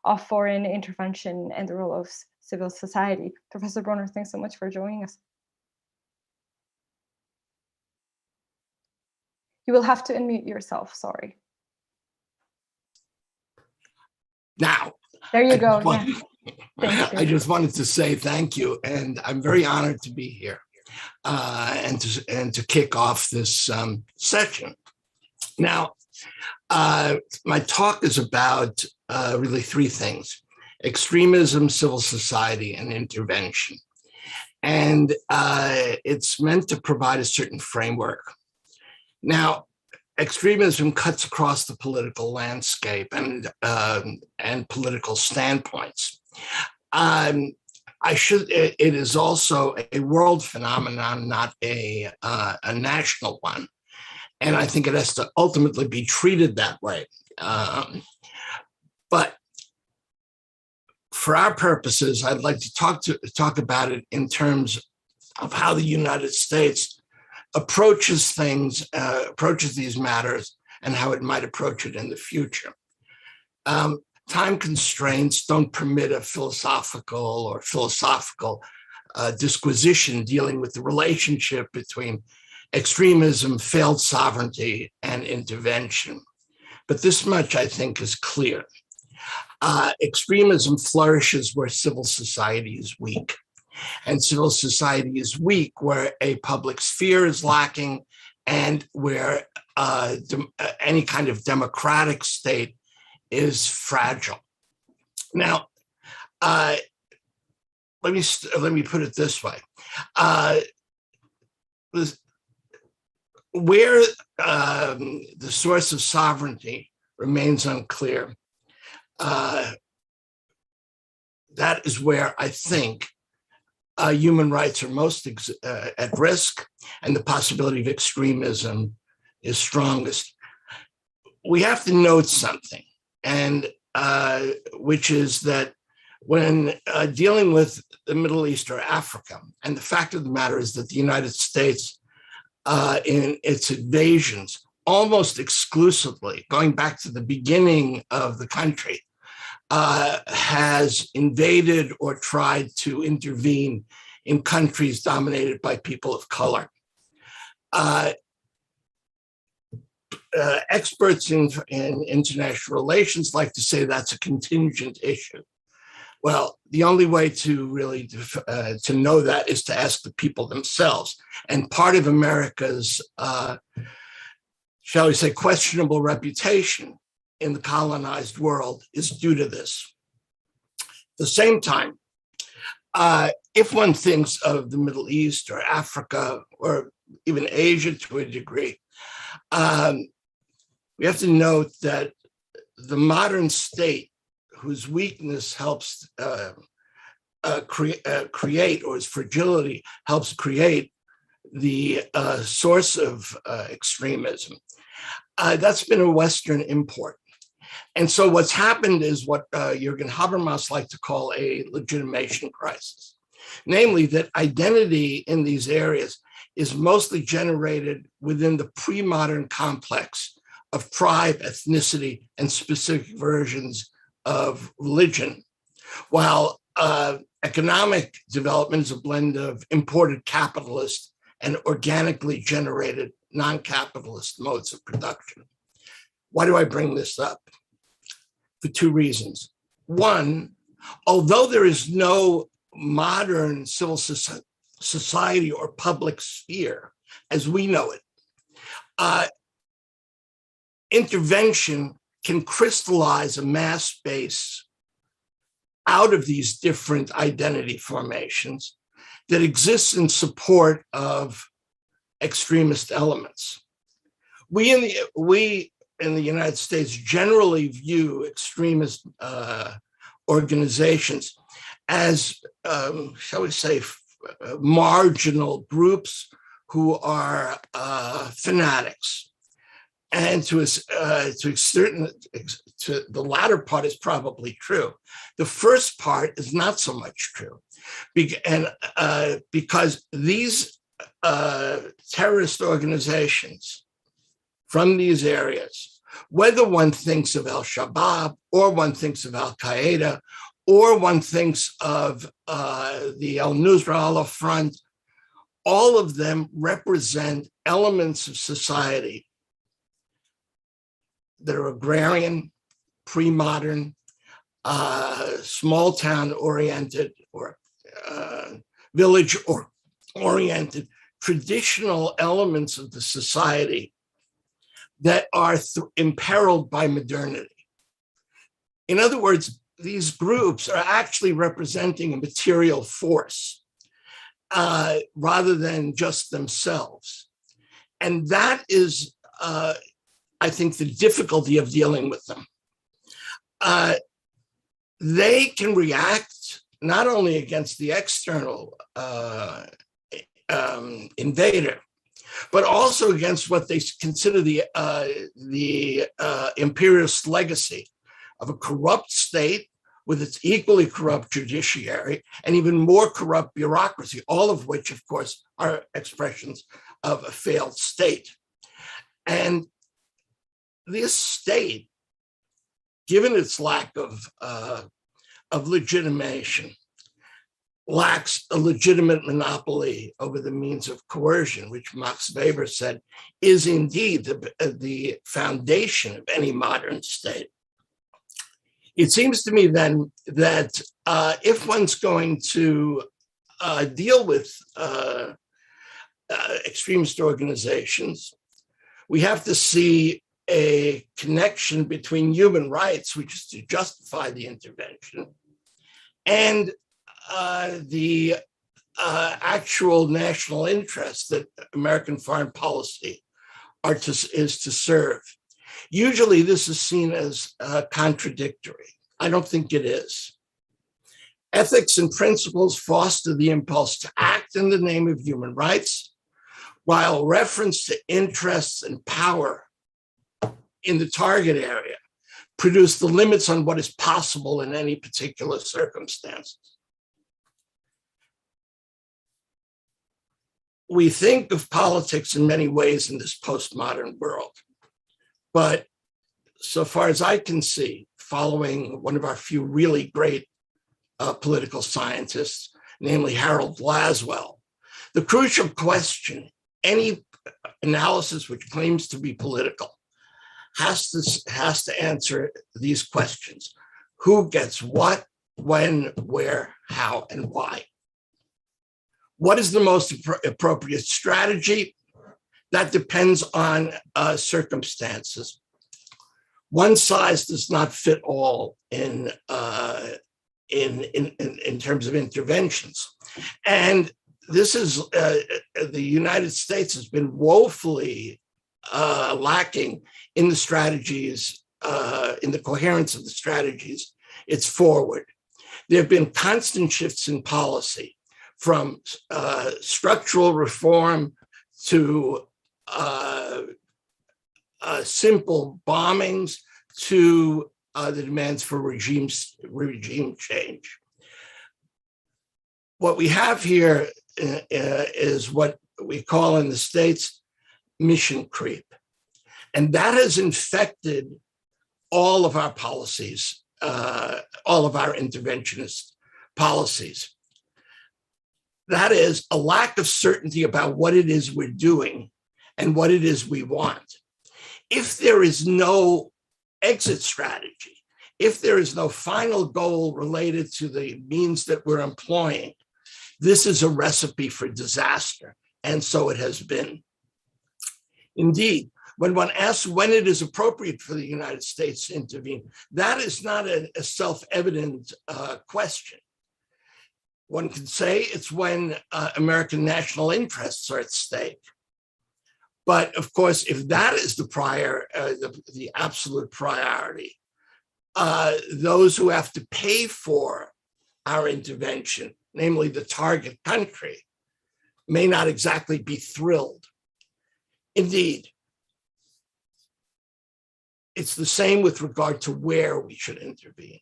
of foreign intervention and the role of civil society. Professor Bronner, thanks so much for joining us. You will have to unmute yourself, sorry. Now, there you go. Thank you. I just wanted to say thank you, and I'm very honored to be here and to kick off this session. Now, my talk is about really three things: extremism, civil society, and intervention. And it's meant to provide a certain framework. Now, extremism cuts across the political landscape and political standpoints. It is also a world phenomenon, not a national one. And I think it has to ultimately be treated that way. But for our purposes, I'd like to talk about it in terms of how the United States approaches things, approaches these matters, and how it might approach it in the future. Time constraints don't permit a philosophical disquisition dealing with the relationship between extremism, failed sovereignty, and intervention. But this much, I think, is clear. Extremism flourishes where civil society is weak. And civil society is weak where a public sphere is lacking and where any kind of democratic state is fragile. Now, let me put it this way. Where the source of sovereignty remains unclear, that is where I think human rights are most at risk, and the possibility of extremism is strongest. We have to note something, and which is that when dealing with the Middle East or Africa, and the fact of the matter is that the United States, in its invasions, almost exclusively, going back to the beginning of the country, has invaded or tried to intervene in countries dominated by people of color. Experts in international relations like to say that's a contingent issue. Well, the only way to really to know that is to ask the people themselves. And part of America's, shall we say, questionable reputation in the colonized world is due to this. At the same time, if one thinks of the Middle East or Africa or even Asia to a degree, we have to note that the modern state, whose weakness helps create, or its fragility helps create the source of extremism, that's been a Western import. And so what's happened is what Jürgen Habermas liked to call a legitimation crisis, namely that identity in these areas is mostly generated within the pre-modern complex of tribe, ethnicity, and specific versions of religion, while economic development is a blend of imported capitalist and organically generated non-capitalist modes of production. Why do I bring this up? For two reasons. One, although there is no modern civil society or public sphere as we know it, intervention can crystallize a mass base out of these different identity formations that exists in support of extremist elements. We in the United States generally view extremist organizations as, shall we say, marginal groups who are fanatics. And to the latter part is probably true. The first part is not so much true, because these terrorist organizations from these areas Whether one thinks of al-Shabaab, or one thinks of al-Qaeda, or one thinks of the al-Nusra al-Front, all of them represent elements of society that are agrarian, pre-modern, small town oriented, or village oriented, traditional elements of the society that are imperiled by modernity. In other words, these groups are actually representing a material force rather than just themselves. And that is, I think, the difficulty of dealing with them. They can react not only against the external invader, but also against what they consider the imperialist legacy of a corrupt state with its equally corrupt judiciary and even more corrupt bureaucracy, all of which, of course, are expressions of a failed state. And this state, given its lack of legitimation, lacks a legitimate monopoly over the means of coercion, which Max Weber said is indeed the foundation of any modern state. It seems to me then that if one's going to deal with extremist organizations, we have to see a connection between human rights, which is to justify the intervention, and the actual national interest that American foreign policy is to serve. Usually this is seen as contradictory. I don't think it is. Ethics and principles foster the impulse to act in the name of human rights, while reference to interests and power in the target area produce the limits on what is possible in any particular circumstances. We think of politics in many ways in this postmodern world, but so far as I can see, following one of our few really great political scientists, namely Harold Laswell, the crucial question, any analysis which claims to be political, has to answer these questions. Who gets what, when, where, how, and why? What is the most appropriate strategy? That depends on circumstances. One size does not fit all in terms of interventions. And this is, the United States has been woefully lacking in the strategies, in the coherence of the strategies it's forward. There have been constant shifts in policy, from structural reform to simple bombings to the demands for regime change. What we have here is what we call in the States mission creep. And that has infected all of our policies, all of our interventionist policies. That is a lack of certainty about what it is we're doing and what it is we want. If there is no exit strategy, if there is no final goal related to the means that we're employing, this is a recipe for disaster, and so it has been. Indeed, when one asks when it is appropriate for the United States to intervene, that is not a self-evident question. One can say it's when American national interests are at stake. But of course, if that is the absolute priority, those who have to pay for our intervention, namely the target country, may not exactly be thrilled. Indeed, it's the same with regard to where we should intervene.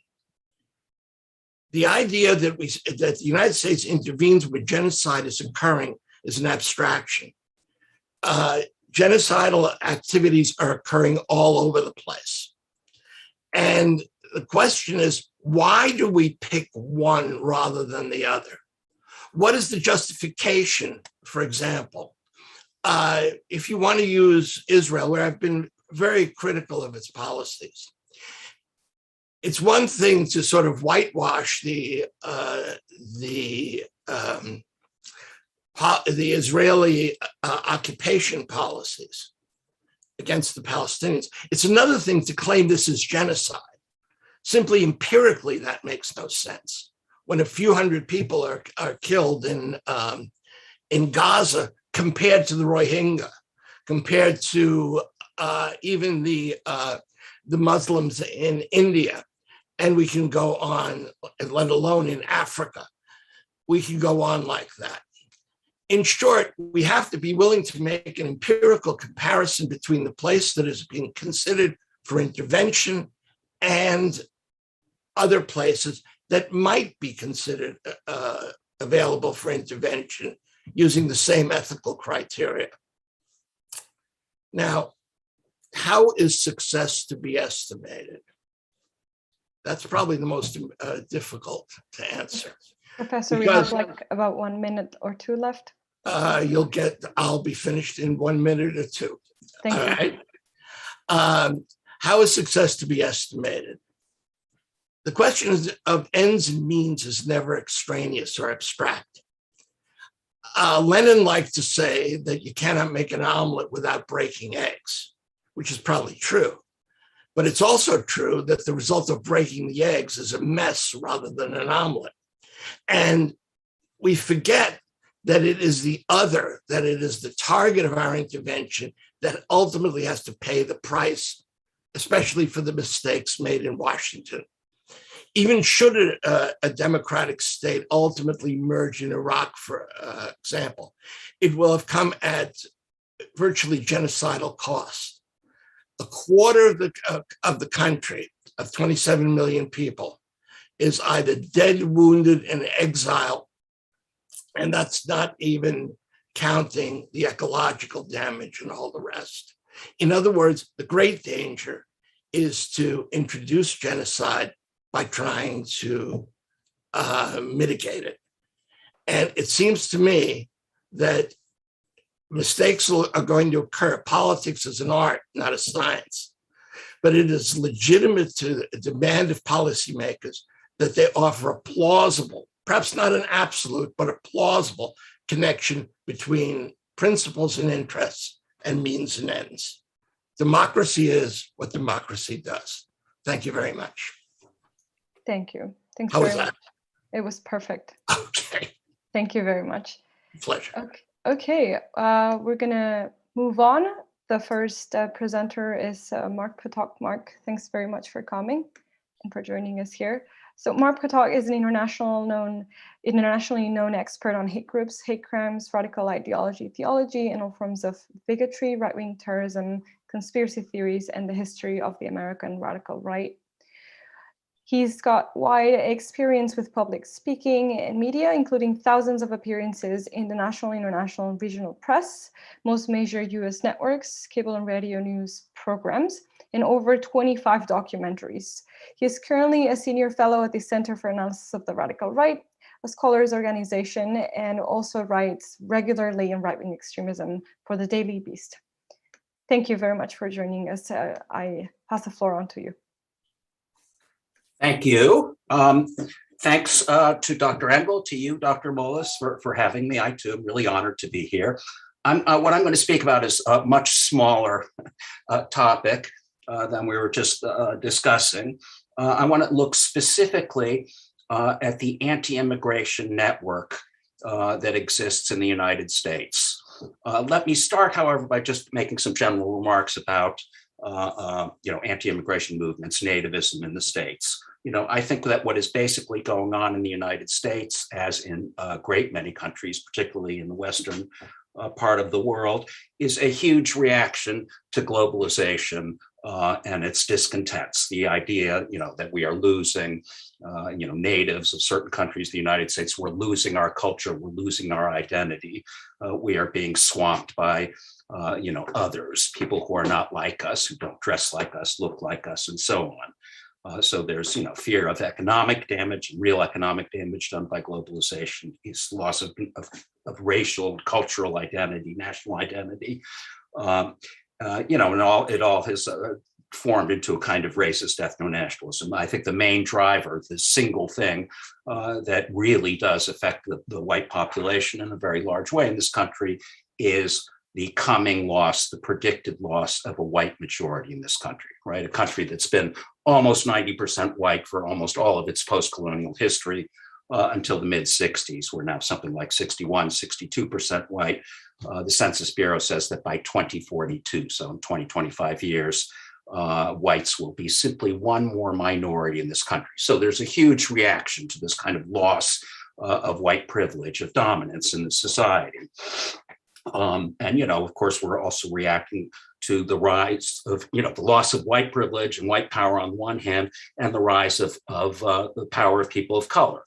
The idea that the United States intervenes where genocide is occurring is an abstraction. genocidal activities are occurring all over the place. And the question is, why do we pick one rather than the other? What is the justification, for example? If you want to use Israel, where I've been very critical of its policies, it's one thing to sort of whitewash the Israeli occupation policies against the Palestinians. It's another thing to claim this is genocide. Simply empirically, that makes no sense. When a few hundred people are killed in Gaza compared to the Rohingya, compared to even the Muslims in India, and we can go on, let alone in Africa, we can go on like that. In short, we have to be willing to make an empirical comparison between the place that is being considered for intervention and other places that might be considered available for intervention using the same ethical criteria. Now, how is success to be estimated? That's probably the most difficult to answer. Professor, we have like about 1 minute or two left. I'll be finished in 1 minute or two. Thank you. Right? How is success to be estimated? The question of ends and means is never extraneous or abstract. Lenin liked to say that you cannot make an omelet without breaking eggs, which is probably true. But it's also true that the result of breaking the eggs is a mess rather than an omelet. And we forget that it is the other, that it is the target of our intervention that ultimately has to pay the price, especially for the mistakes made in Washington. Even should a democratic state ultimately merge in Iraq, for example, it will have come at virtually genocidal cost. A quarter of the country, of 27 million people, is either dead, wounded, in exile, and that's not even counting the ecological damage and all the rest. In other words, the great danger is to introduce genocide by trying to mitigate it. And it seems to me that mistakes are going to occur. Politics is an art, not a science. But it is legitimate to demand of policymakers that they offer a plausible, perhaps not an absolute, but a plausible connection between principles and interests and means and ends. Democracy is what democracy does. Thank you very much. Thank you. Thanks How very was that? much. It was perfect. Okay. Thank you very much. Pleasure. Okay. We're going to move on. The first presenter is Mark Potok. Mark, thanks very much for coming and for joining us here. So Mark Potok is an internationally known expert on hate groups, hate crimes, radical ideology, theology, and all forms of bigotry, right-wing terrorism, conspiracy theories, and the history of the American radical right. He's got wide experience with public speaking and media, including thousands of appearances in the national, international, and regional press, most major US networks, cable and radio news programs, and over 25 documentaries. He is currently a senior fellow at the Center for Analysis of the Radical Right, a scholars organization, and also writes regularly in right-wing extremism for the Daily Beast. Thank you very much for joining us. I pass the floor on to you. Thank you. Thanks to Dr. Engel, to you, Dr. Molas, for having me. I too am really honored to be here. What I'm going to speak about is a much smaller topic than we were just discussing. I want to look specifically at the anti-immigration network that exists in the United States. Let me start, however, by just making some general remarks about anti-immigration movements, nativism in the States. I think that what is basically going on in the United States, as in a great many countries, particularly in the Western part of the world, is a huge reaction to globalization and its discontents. The idea, that we are losing, natives of certain countries, the United States, we're losing our culture, we're losing our identity. We are being swamped by others, people who are not like us, who don't dress like us, look like us, and so on. So there's, fear of economic damage, and real economic damage done by globalization, is loss of racial, cultural identity, national identity, and it all has formed into a kind of racist ethno-nationalism. I think the main driver, the single thing that really does affect the white population in a very large way in this country, is the coming loss, the predicted loss of a white majority in this country, right? A country that's been almost 90% white for almost all of its post-colonial history until the mid-60s. We're now something like 61, 62% white. The Census Bureau says that by 2042, so in 25 years, whites will be simply one more minority in this country. So there's a huge reaction to this kind of loss of white privilege, of dominance in the society. And, of course, we're also reacting to the rise of, the loss of white privilege and white power on one hand, and the rise of the power of people of color,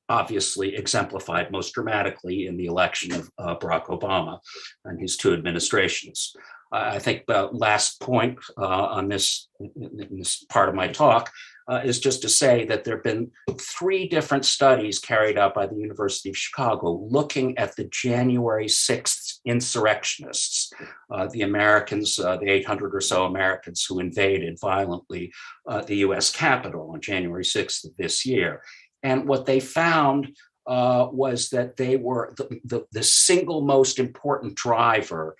obviously exemplified most dramatically in the election of Barack Obama and his two administrations. I think the last point on this, in this part of my talk is just to say that there have been 3 different studies carried out by the University of Chicago looking at the January 6th insurrectionists, the Americans, the 800 or so Americans who invaded violently the US Capitol on January 6th of this year. And what they found was that they were the single most important driver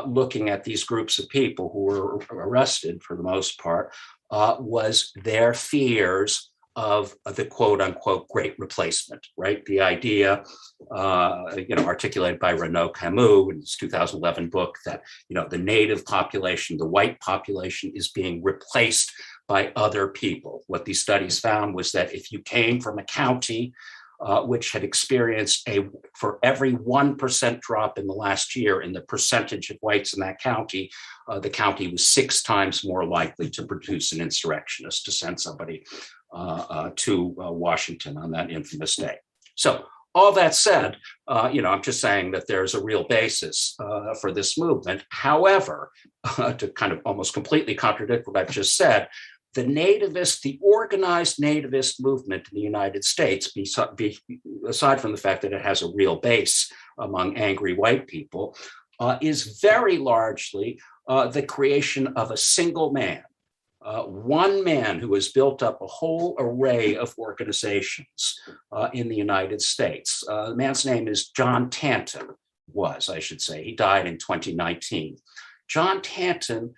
looking at these groups of people who were arrested for the most part, was their fears of the quote unquote great replacement, right? The idea, articulated by Renaud Camus in his 2011 book, that, the native population, the white population, is being replaced by other people. What these studies found was that if you came from a county which had experienced for every 1% drop in the last year in the percentage of whites in that county, the county was 6 times more likely to produce an insurrectionist, to send somebody to Washington on that infamous day. So all that said, I'm just saying that there's a real basis for this movement. However, to kind of almost completely contradict what I've just said, the organized nativist movement in the United States, aside from the fact that it has a real base among angry white people, is very largely the creation of a single man, one man who has built up a whole array of organizations in the United States. The man's name is John Tanton, I should say. He died in 2019. John Tanton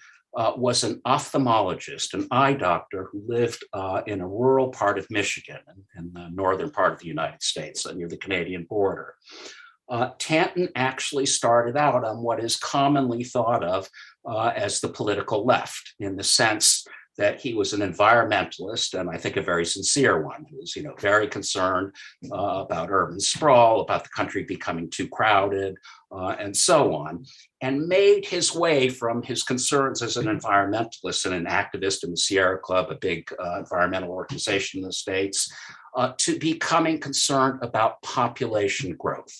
was an ophthalmologist, an eye doctor who lived in a rural part of Michigan, in the northern part of the United States, near the Canadian border. Tanton actually started out on what is commonly thought of as the political left, in the sense that he was an environmentalist, and I think a very sincere one. He was, very concerned about urban sprawl, about the country becoming too crowded, and so on, and made his way from his concerns as an environmentalist and an activist in the Sierra Club, a big environmental organization in the States, to becoming concerned about population growth.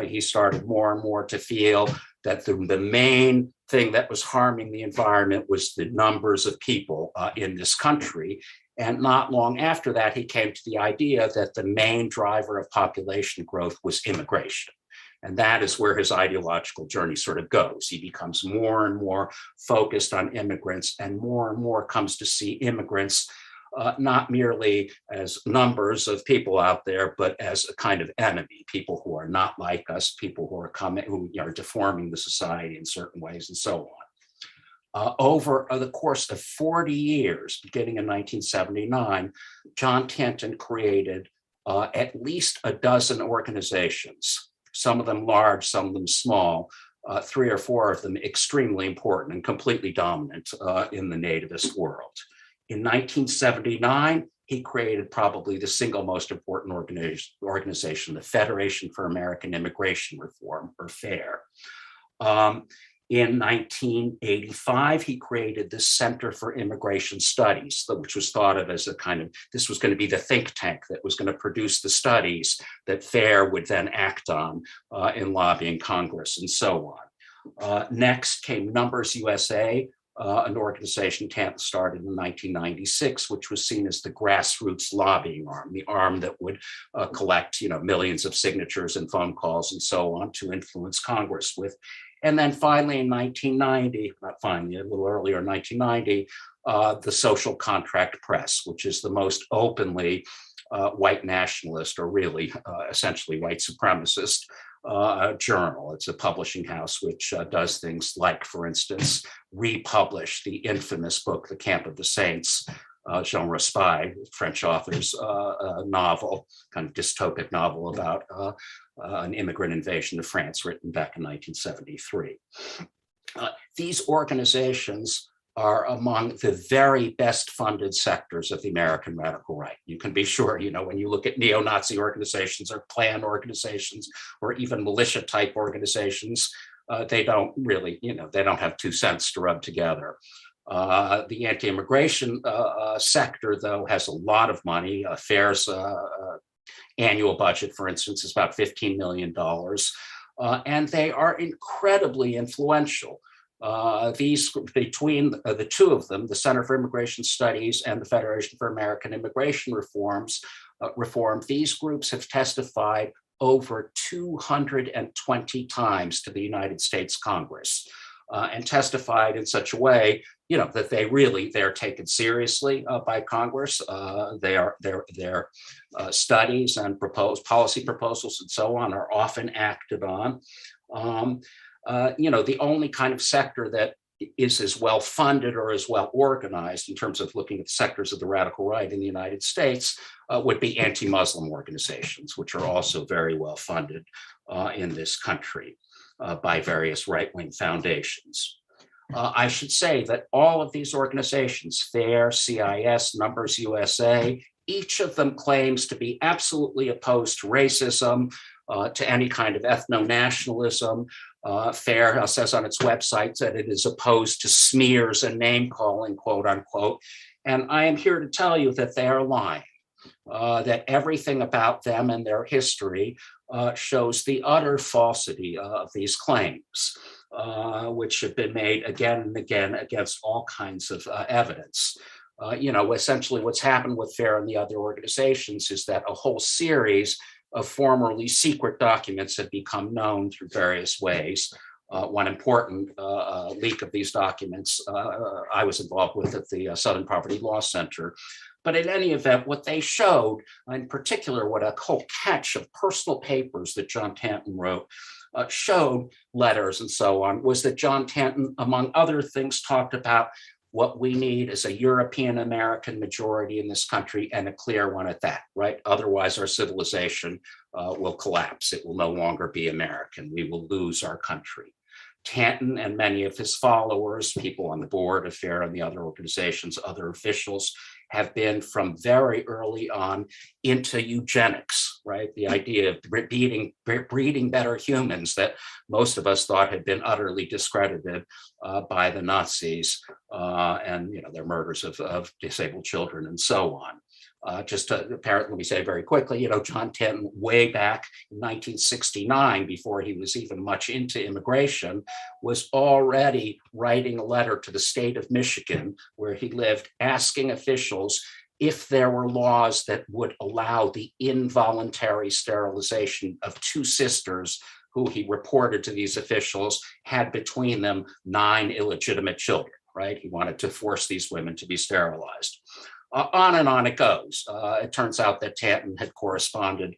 He started more and more to feel that the main thing that was harming the environment was the numbers of people in this country. And not long after that, he came to the idea that the main driver of population growth was immigration. And that is where his ideological journey sort of goes. He becomes more and more focused on immigrants, and more comes to see immigrants not merely as numbers of people out there, but as a kind of enemy, people who are not like us, people who are deforming the society in certain ways, and so on. Over the course of 40 years, beginning in 1979, John Tanton created at least a dozen organizations, some of them large, some of them small, 3 or 4 of them extremely important and completely dominant in the nativist world. In 1979, he created probably the single most important organization, the Federation for American Immigration Reform, or FAIR. In 1985, he created the Center for Immigration Studies, which was thought of as this was going to be the think tank that was going to produce the studies that FAIR would then act on in lobbying Congress and so on. Next came Numbers USA, an organization Tanton started in 1996, which was seen as the grassroots lobbying arm, the arm that would collect, millions of signatures and phone calls and so on to influence Congress with. And then finally in 1990, not finally, a little earlier, 1990, the Social Contract Press, which is the most openly white nationalist, or really essentially white supremacist journal. It's a publishing house which does things like, for instance, republish the infamous book, The Camp of the Saints, Jean Raspail, French author's novel, kind of dystopic novel about an immigrant invasion of France written back in 1973. These organizations are among the very best funded sectors of the American radical right. You can be sure, when you look at neo-Nazi organizations or Klan organizations or even militia type organizations, they don't really, they don't have 2 cents to rub together. The anti-immigration sector, though, has a lot of money. FAIR's annual budget, for instance, is about $15 million. And they are incredibly influential. These, between the two of them, the Center for Immigration Studies and the Federation for American Immigration Reform, these groups have testified over 220 times to the United States Congress, and testified in such a way, that they're taken seriously by Congress. Their studies and policy proposals and so on are often acted on. The only kind of sector that is as well funded or as well organized in terms of looking at the sectors of the radical right in the United States would be anti-Muslim organizations, which are also very well funded in this country by various right-wing foundations. I should say that all of these organizations, FAIR, CIS, Numbers USA, each of them claims to be absolutely opposed to racism, to any kind of ethno-nationalism. FAIR says on its website that it is opposed to smears and name-calling, quote unquote. And I am here to tell you that they are lying, that everything about them and their history shows the utter falsity of these claims, which have been made again and again against all kinds of evidence. Essentially what's happened with FAIR and the other organizations is that a whole series of formerly secret documents have become known through various ways. One important leak of these documents I was involved with at the Southern Poverty Law Center. But in any event, what they showed, in particular, what a whole catch of personal papers that John Tanton wrote showed, letters and so on, was that John Tanton, among other things, talked about what we need is a European American majority in this country, and a clear one at that, right? Otherwise, our civilization will collapse. It will no longer be American. We will lose our country. Tanton and many of his followers, people on the board of FAIR and the other organizations, other officials, have been from very early on into eugenics, right? The idea of breeding better humans that most of us thought had been utterly discredited by the Nazis and their murders of disabled children and so on. Let me say very quickly, John Tanton, way back in 1969, before he was even much into immigration, was already writing a letter to the state of Michigan, where he lived, asking officials if there were laws that would allow the involuntary sterilization of 2 sisters who he reported to these officials had between them 9 illegitimate children, right? He wanted to force these women to be sterilized. On and on it goes. It turns out that Tanton had corresponded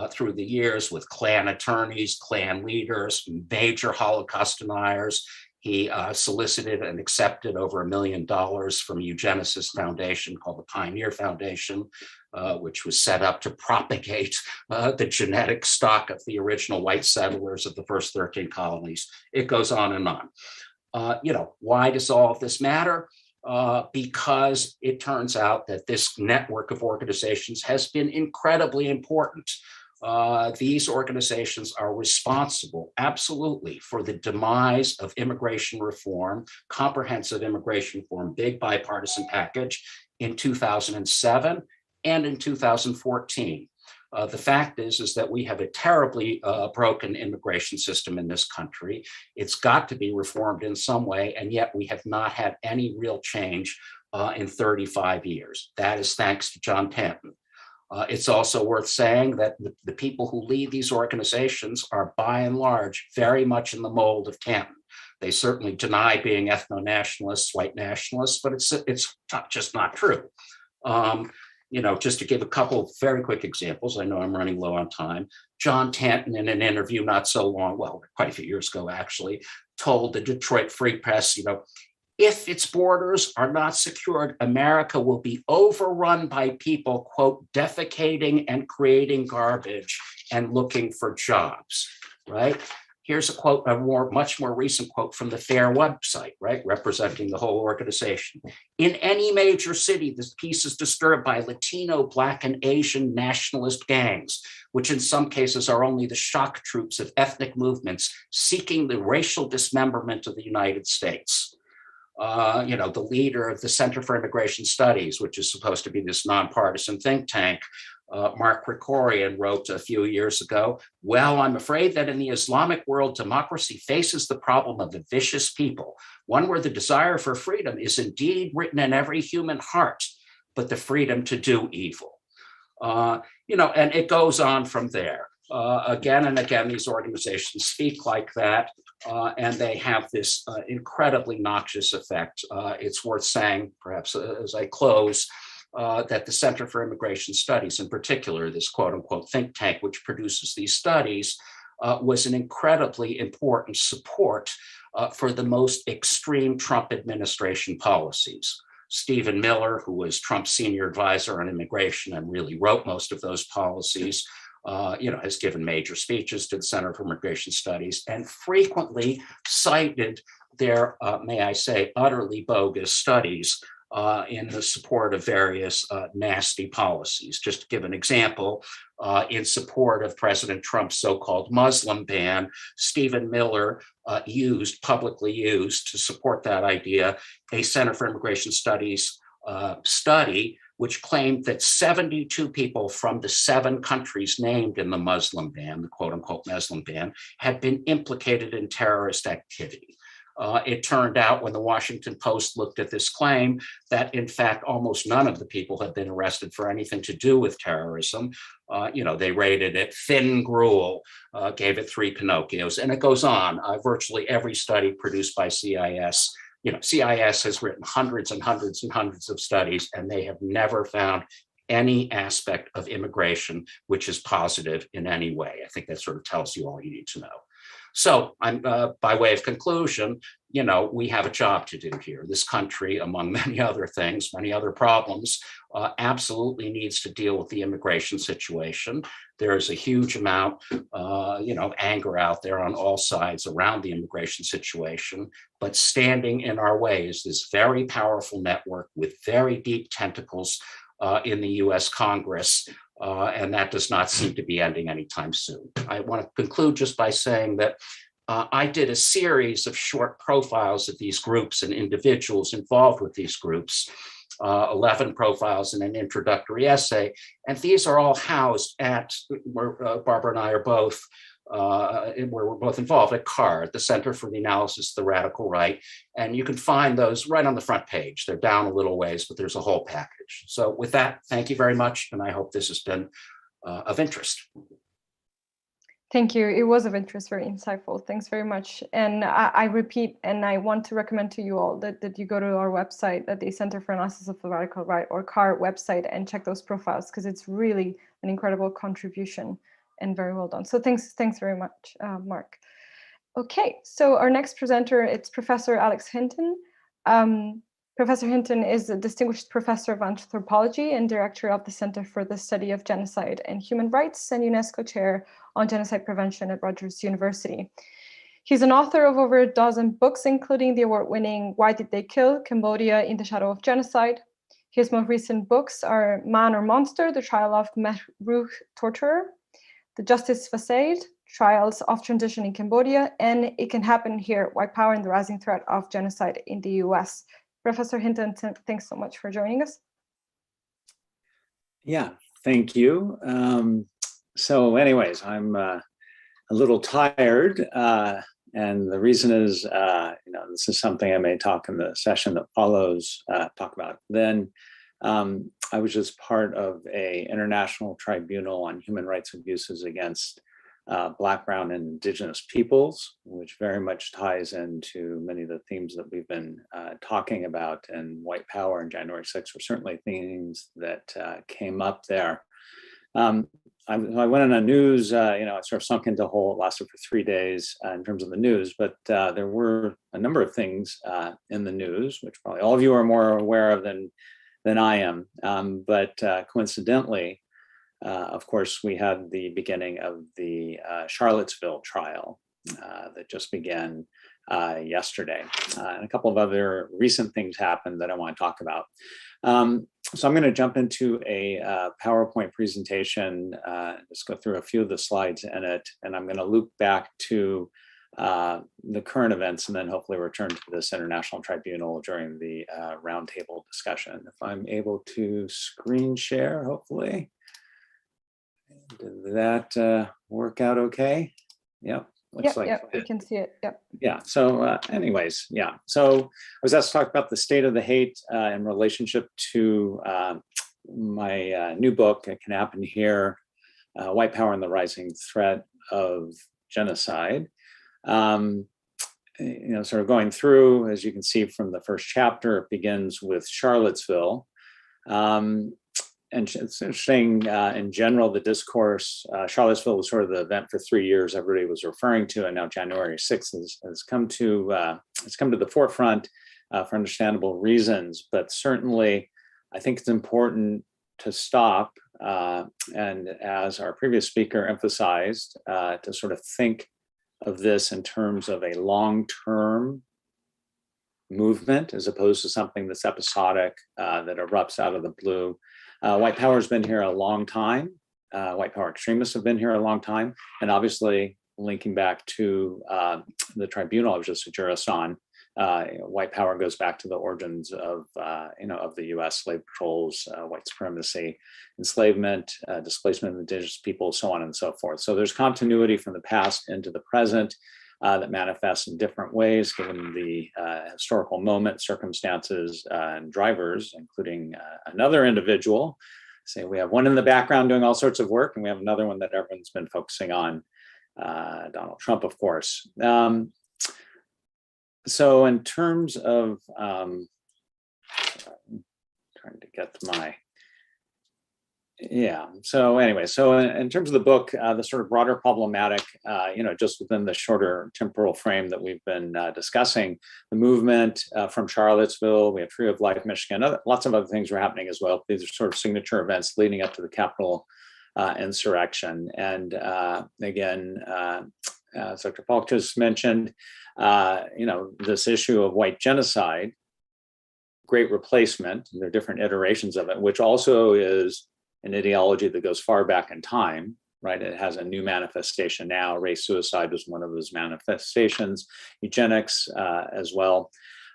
through the years with Klan attorneys, Klan leaders, major Holocaust deniers. He solicited and accepted over $1 million from a eugenicist foundation called the Pioneer Foundation, which was set up to propagate the genetic stock of the original white settlers of the first 13 colonies. It goes on and on. Why does all of this matter? Because it turns out that this network of organizations has been incredibly important. These organizations are responsible, absolutely, for the demise of immigration reform, comprehensive immigration reform, big bipartisan package in 2007 and in 2014. The fact is that we have a terribly broken immigration system in this country. It's got to be reformed in some way, and yet we have not had any real change in 35 years. That is thanks to John Tanton. It's also worth saying that the people who lead these organizations are by and large very much in the mold of Tanton. They certainly deny being ethno-nationalists, white nationalists, but it's just not true. Just to give a couple of very quick examples, I know I'm running low on time. John Tanton, in an interview not so long, well, quite a few years ago, actually, told the Detroit Free Press, if its borders are not secured, America will be overrun by people, quote, defecating and creating garbage and looking for jobs, right? Here's a quote, much more recent quote from the FAIR website, right, representing the whole organization. In any major city, this piece is disturbed by Latino, Black, and Asian nationalist gangs, which in some cases are only the shock troops of ethnic movements seeking the racial dismemberment of the United States. The leader of the Center for Immigration Studies, which is supposed to be this nonpartisan think tank, Mark Krikorian, wrote a few years ago, well, I'm afraid that in the Islamic world, democracy faces the problem of a vicious people, one where the desire for freedom is indeed written in every human heart, but the freedom to do evil. And it goes on from there. Again and again, these organizations speak like that, and they have this incredibly noxious effect. It's worth saying, perhaps as I close, that the Center for Immigration Studies, in particular, this quote unquote think tank, which produces these studies, was an incredibly important support for the most extreme Trump administration policies. Stephen Miller, who was Trump's senior advisor on immigration and really wrote most of those policies, has given major speeches to the Center for Immigration Studies and frequently cited their, may I say, utterly bogus studies in the support of various nasty policies. Just to give an example, in support of President Trump's so-called Muslim ban, Stephen Miller publicly used to support that idea, a Center for Immigration Studies study which claimed that 72 people from the 7 countries named in the Muslim ban, the quote unquote Muslim ban, had been implicated in terrorist activity. It turned out when the Washington Post looked at this claim that in fact, almost none of the people had been arrested for anything to do with terrorism. They rated it thin gruel, gave it 3 Pinocchios, and it goes on. Virtually every study produced by CIS, CIS has written hundreds and hundreds and hundreds of studies, and they have never found any aspect of immigration which is positive in any way. I think that sort of tells you all you need to know. So I'm by way of conclusion, we have a job to do here. This country, among many other things, many other problems, absolutely needs to deal with the immigration situation. There is a huge amount, of anger out there on all sides around the immigration situation, but standing in our way is this very powerful network with very deep tentacles in the US Congress, and that does not seem to be ending anytime soon. I want to conclude just by saying that I did a series of short profiles of these groups and individuals involved with these groups, 11 profiles and an introductory essay, and these are all housed at where Bàrbara and I are both, where we're both involved at CAR, the Center for the Analysis of the Radical Right. And you can find those right on the front page. They're down a little ways, but there's a whole package. So with that, thank you very much. And I hope this has been of interest. Thank you. It was of interest, very insightful. Thanks very much. And I repeat, and I want to recommend to you all that you go to our website, at the Center for Analysis of the Radical Right, or CAR website, and check those profiles, because it's really an incredible contribution and very well done. So thanks very much, Mark. Okay, so our next presenter, it's Professor Alex Hinton. Professor Hinton is a distinguished professor of anthropology and director of the Center for the Study of Genocide and Human Rights and UNESCO chair on genocide prevention at Rutgers University. He's an author of over 12 books, including the award-winning Why Did They Kill? Cambodia in the Shadow of Genocide. His most recent books are Man or Monster, The Trial of Mehruh Torturer, The Justice Facade, Trials of Transition in Cambodia, and It Can Happen Here, White Power and the Rising Threat of Genocide in the US. Professor Hinton, thanks so much for joining us. Yeah, thank you. So anyways, I'm a little tired. And the reason is, this is something I may talk in the session that follows, talk about. Then I was just part of a international tribunal on human rights abuses against Black, Brown, and Indigenous peoples, which very much ties into many of the themes that we've been talking about. And white power and January 6th were certainly themes that came up there. I went on a news, I sort of sunk into a hole. It lasted for 3 days in terms of the news, but there were a number of things in the news, which probably all of you are more aware of than I am. But coincidentally, of course, we had the beginning of the Charlottesville trial that just began yesterday. And a couple of other recent things happened that I want to talk about. So I'm going to jump into a PowerPoint presentation, just go through a few of the slides in it, and I'm going to loop back to the current events and then hopefully return to this international tribunal during the roundtable discussion. If I'm able to screen share, hopefully. Did that work out okay? Yep. Looks like we can see it. Yep. Yeah. So anyways, yeah. So I was asked to talk about the state of the hate in relationship to my new book, It Can Happen Here, White Power and the Rising Threat of Genocide. Sort of going through, as you can see from the first chapter, it begins with Charlottesville. And it's interesting, in general, the discourse, Charlottesville was sort of the event for 3 years everybody was referring to, and now January 6th has come to the forefront for understandable reasons. But certainly, I think it's important to stop, and as our previous speaker emphasized, to sort of think of this in terms of a long-term movement, as opposed to something that's episodic, that erupts out of the blue. White power has been here a long time. White power extremists have been here a long time. And obviously, linking back to the tribunal I was just a jurist on, white power goes back to the origins of the U.S. slave patrols, white supremacy, enslavement, displacement of indigenous people, so on and so forth. So there's continuity from the past into the present that manifests in different ways, given the historical moment, circumstances, and drivers, including another individual. Say we have one in the background doing all sorts of work, and we have another one that everyone's been focusing on, Donald Trump, of course. So in terms of, trying to get to my, so anyway, so in terms of the book, the sort of broader problematic, just within the shorter temporal frame that we've been discussing, the movement from Charlottesville, we have Tree of Life, Michigan, lots of other things were happening as well. These are sort of signature events leading up to the Capitol insurrection. And again, as Dr. Potok just mentioned, this issue of white genocide, great replacement, and there are different iterations of it, which also is an ideology that goes far back in time, right? It has a new manifestation now. Race suicide was one of those manifestations, eugenics as well.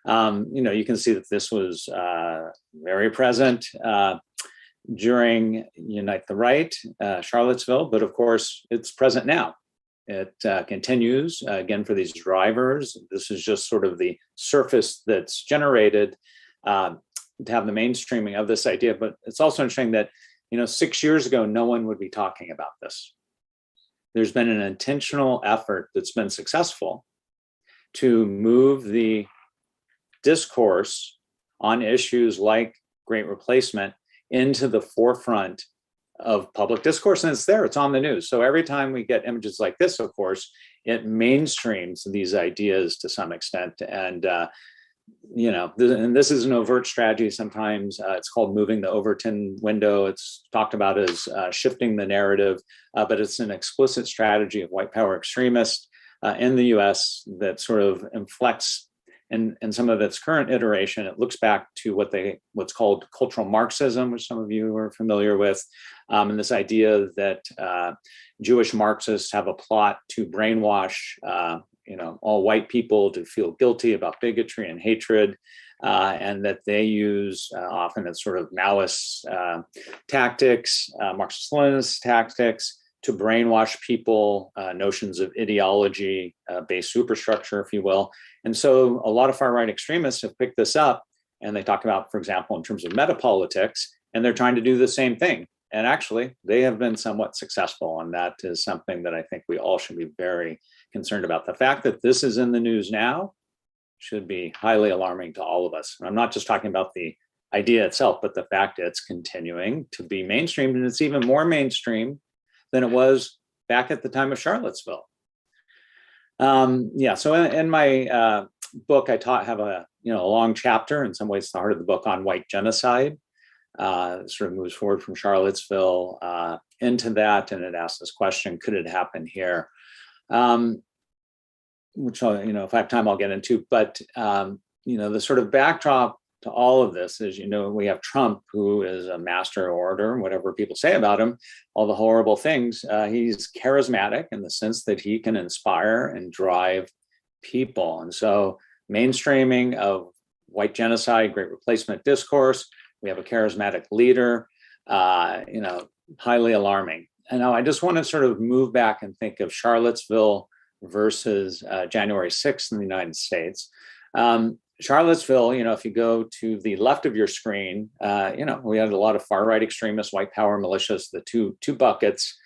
You can see that this was very present during Unite the Right, Charlottesville, but of course it's present now. It continues, again, for these drivers. This is just sort of the surface that's generated to have the mainstreaming of this idea, but it's also interesting that 6 years ago, no one would be talking about this. There's been an intentional effort that's been successful to move the discourse on issues like Great Replacement into the forefront of public discourse. And it's there, it's on the news. So every time we get images like this, of course, it mainstreams these ideas to some extent. And and this is an overt strategy. Sometimes it's called moving the Overton window. It's talked about as shifting the narrative, but it's an explicit strategy of white power extremists in the US that sort of inflects in some of its current iteration. It looks back to what's called cultural Marxism, which some of you are familiar with, and this idea that Jewish Marxists have a plot to brainwash all white people to feel guilty about bigotry and hatred, and that they use often as sort of malice tactics, Marxist-Leninist tactics, to brainwash people, notions of ideology, based superstructure, if you will. And so a lot of far-right extremists have picked this up, and they talk about, for example, in terms of metapolitics, and they're trying to do the same thing. And actually, they have been somewhat successful, and that is something that I think we all should be very concerned about. The fact that this is in the news now should be highly alarming to all of us. And I'm not just talking about the idea itself, but the fact it's continuing to be mainstreamed, and it's even more mainstream than it was back at the time of Charlottesville. So in my book, I have a long chapter, in some ways the heart of the book, on white genocide. It sort of moves forward from Charlottesville into that, and it asks this question: could it happen here? Which, if I have time, I'll get into. But the sort of backdrop to all of this is, we have Trump, who is a master orator, whatever people say about him, all the horrible things. He's charismatic in the sense that he can inspire and drive people. And so mainstreaming of white genocide, great replacement discourse, we have a charismatic leader, highly alarming. And now I just want to sort of move back and think of Charlottesville versus January 6th in the United States. Charlottesville, if you go to the left of your screen, we had a lot of far-right extremists, white power militias, the two buckets.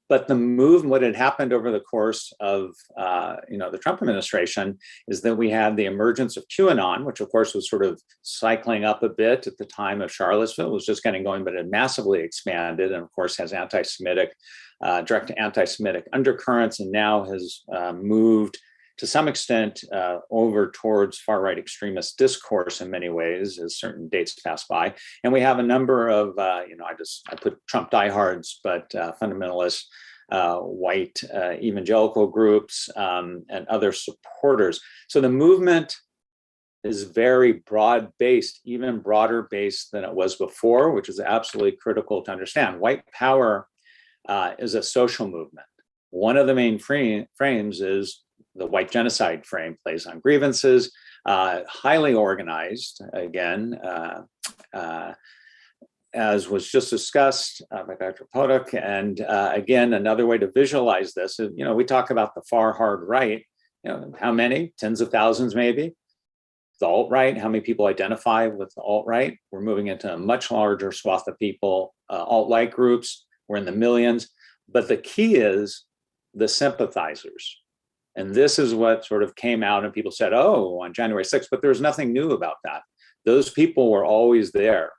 But the movement, what had happened over the course of, the Trump administration, is that we had the emergence of QAnon, which of course was sort of cycling up a bit at the time of Charlottesville. It was just getting going, but it massively expanded, and of course has anti-Semitic, direct anti-Semitic undercurrents, and now has moved to some extent over towards far-right extremist discourse in many ways as certain dates pass by. And we have a number of, I put Trump diehards, but fundamentalist white evangelical groups and other supporters. So the movement is very broad-based, even broader based than it was before, which is absolutely critical to understand. White power is a social movement. One of the main frames is the white genocide frame, plays on grievances, highly organized, again, as was just discussed by Dr. Potok. And again, another way to visualize this is, we talk about the far hard right, how many? Tens of thousands, maybe. The alt-right, how many people identify with the alt-right? We're moving into a much larger swath of people, alt-right groups, we're in the millions. But the key is the sympathizers. And this is what sort of came out, and people said, oh, on January 6th, but there was nothing new about that. Those people were always there.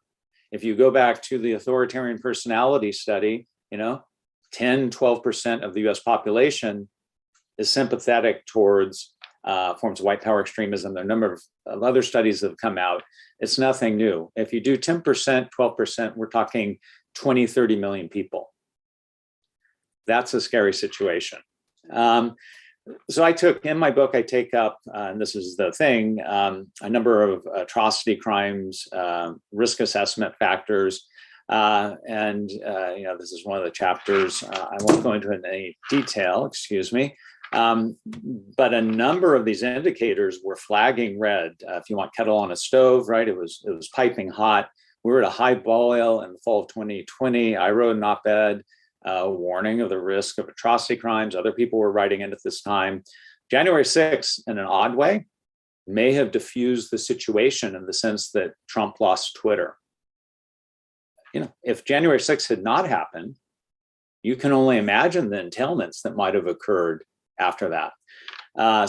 If you go back to the authoritarian personality study, 10-12% of the US population is sympathetic towards forms of white power extremism. There are a number of other studies that have come out. It's nothing new. If you do 10%, 12%, we're talking 20, 30 million people. That's a scary situation. So in my book, I take up, and this is the thing, a number of atrocity crimes, risk assessment factors. This is one of the chapters. I won't go into any detail, excuse me. But a number of these indicators were flagging red. If you want kettle on a stove, right? It was piping hot. We were at a high boil in the fall of 2020. I wrote an op-ed warning of the risk of atrocity crimes. Other people were writing in at this time. January 6th, in an odd way, may have diffused the situation in the sense that Trump lost Twitter. If January 6th had not happened, you can only imagine the entailments that might have occurred after that.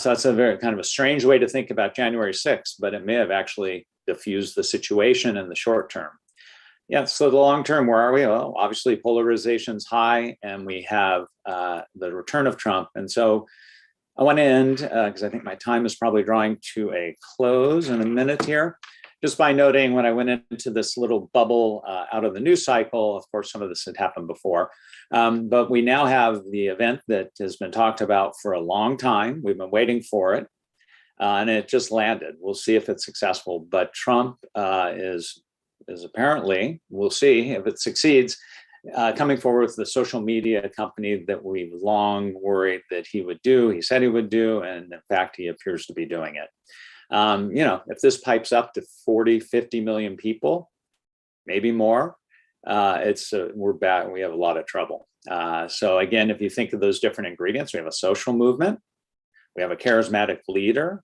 So that's a very kind of a strange way to think about January 6th, but it may have actually diffused the situation in the short term. Yeah, so the long term, where are we? Well, obviously polarization's high, and we have the return of Trump. And so I want to end, because I think my time is probably drawing to a close in a minute here, just by noting when I went into this little bubble out of the news cycle, of course, some of this had happened before, but we now have the event that has been talked about for a long time. We've been waiting for it, and it just landed. We'll see if it's successful, but Trump is apparently, we'll see if it succeeds, coming forward with the social media company that we've long worried that he would do. He said he would do, and in fact, he appears to be doing it. If this pipes up to 40, 50 million people, maybe more, we're back. We have a lot of trouble. So again, if you think of those different ingredients, we have a social movement, we have a charismatic leader,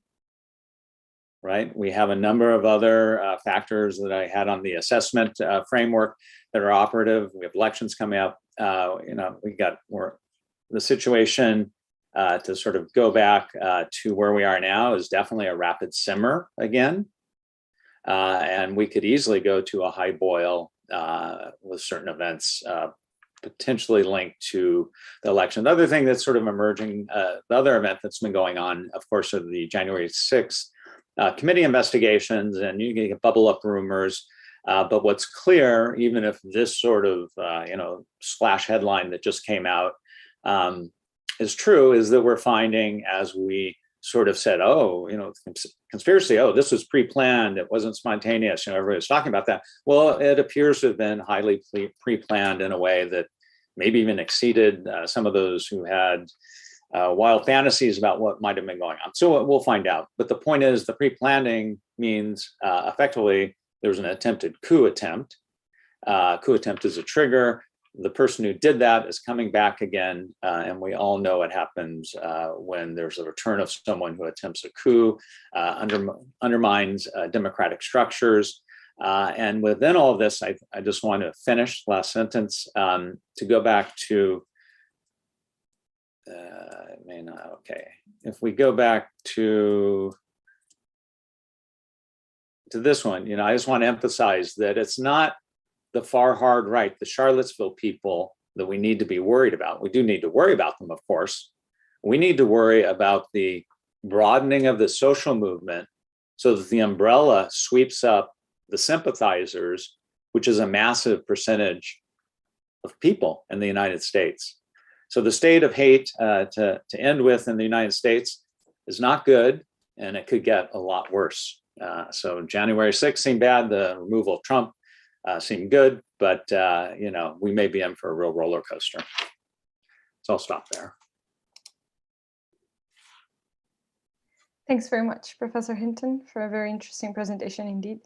right? We have a number of other factors that I had on the assessment framework that are operative. We have elections coming up. The situation to sort of go back to where we are now is definitely a rapid simmer again. And we could easily go to a high boil with certain events potentially linked to the election. The other thing that's sort of emerging, the other event that's been going on, of course, are the January 6th committee investigations, and you can bubble up rumors. But what's clear, even if this sort of splash headline that just came out is true, is that we're finding, as we sort of said, conspiracy, this was pre-planned, it wasn't spontaneous, everybody was talking about that. Well, it appears to have been highly pre-planned in a way that maybe even exceeded some of those who had wild fantasies about what might have been going on. So we'll find out. But the point is, the pre-planning means effectively there was an attempted coup attempt. Coup attempt is a trigger. The person who did that is coming back again, and we all know what happens when there's a return of someone who attempts a coup, undermines democratic structures. And within all of this, I just want to finish last sentence to go back to, if we go back to this one, I just want to emphasize that it's not the far hard right, the Charlottesville people, that we need to be worried about. We do need to worry about them, of course. We need to worry about the broadening of the social movement so that the umbrella sweeps up the sympathizers, which is a massive percentage of people in the United States. So the state of hate to end with in the United States is not good, and it could get a lot worse. So January 6th seemed bad, the removal of Trump seemed good, but we may be in for a real roller coaster. So I'll stop there. Thanks very much, Professor Hinton, for a very interesting presentation indeed.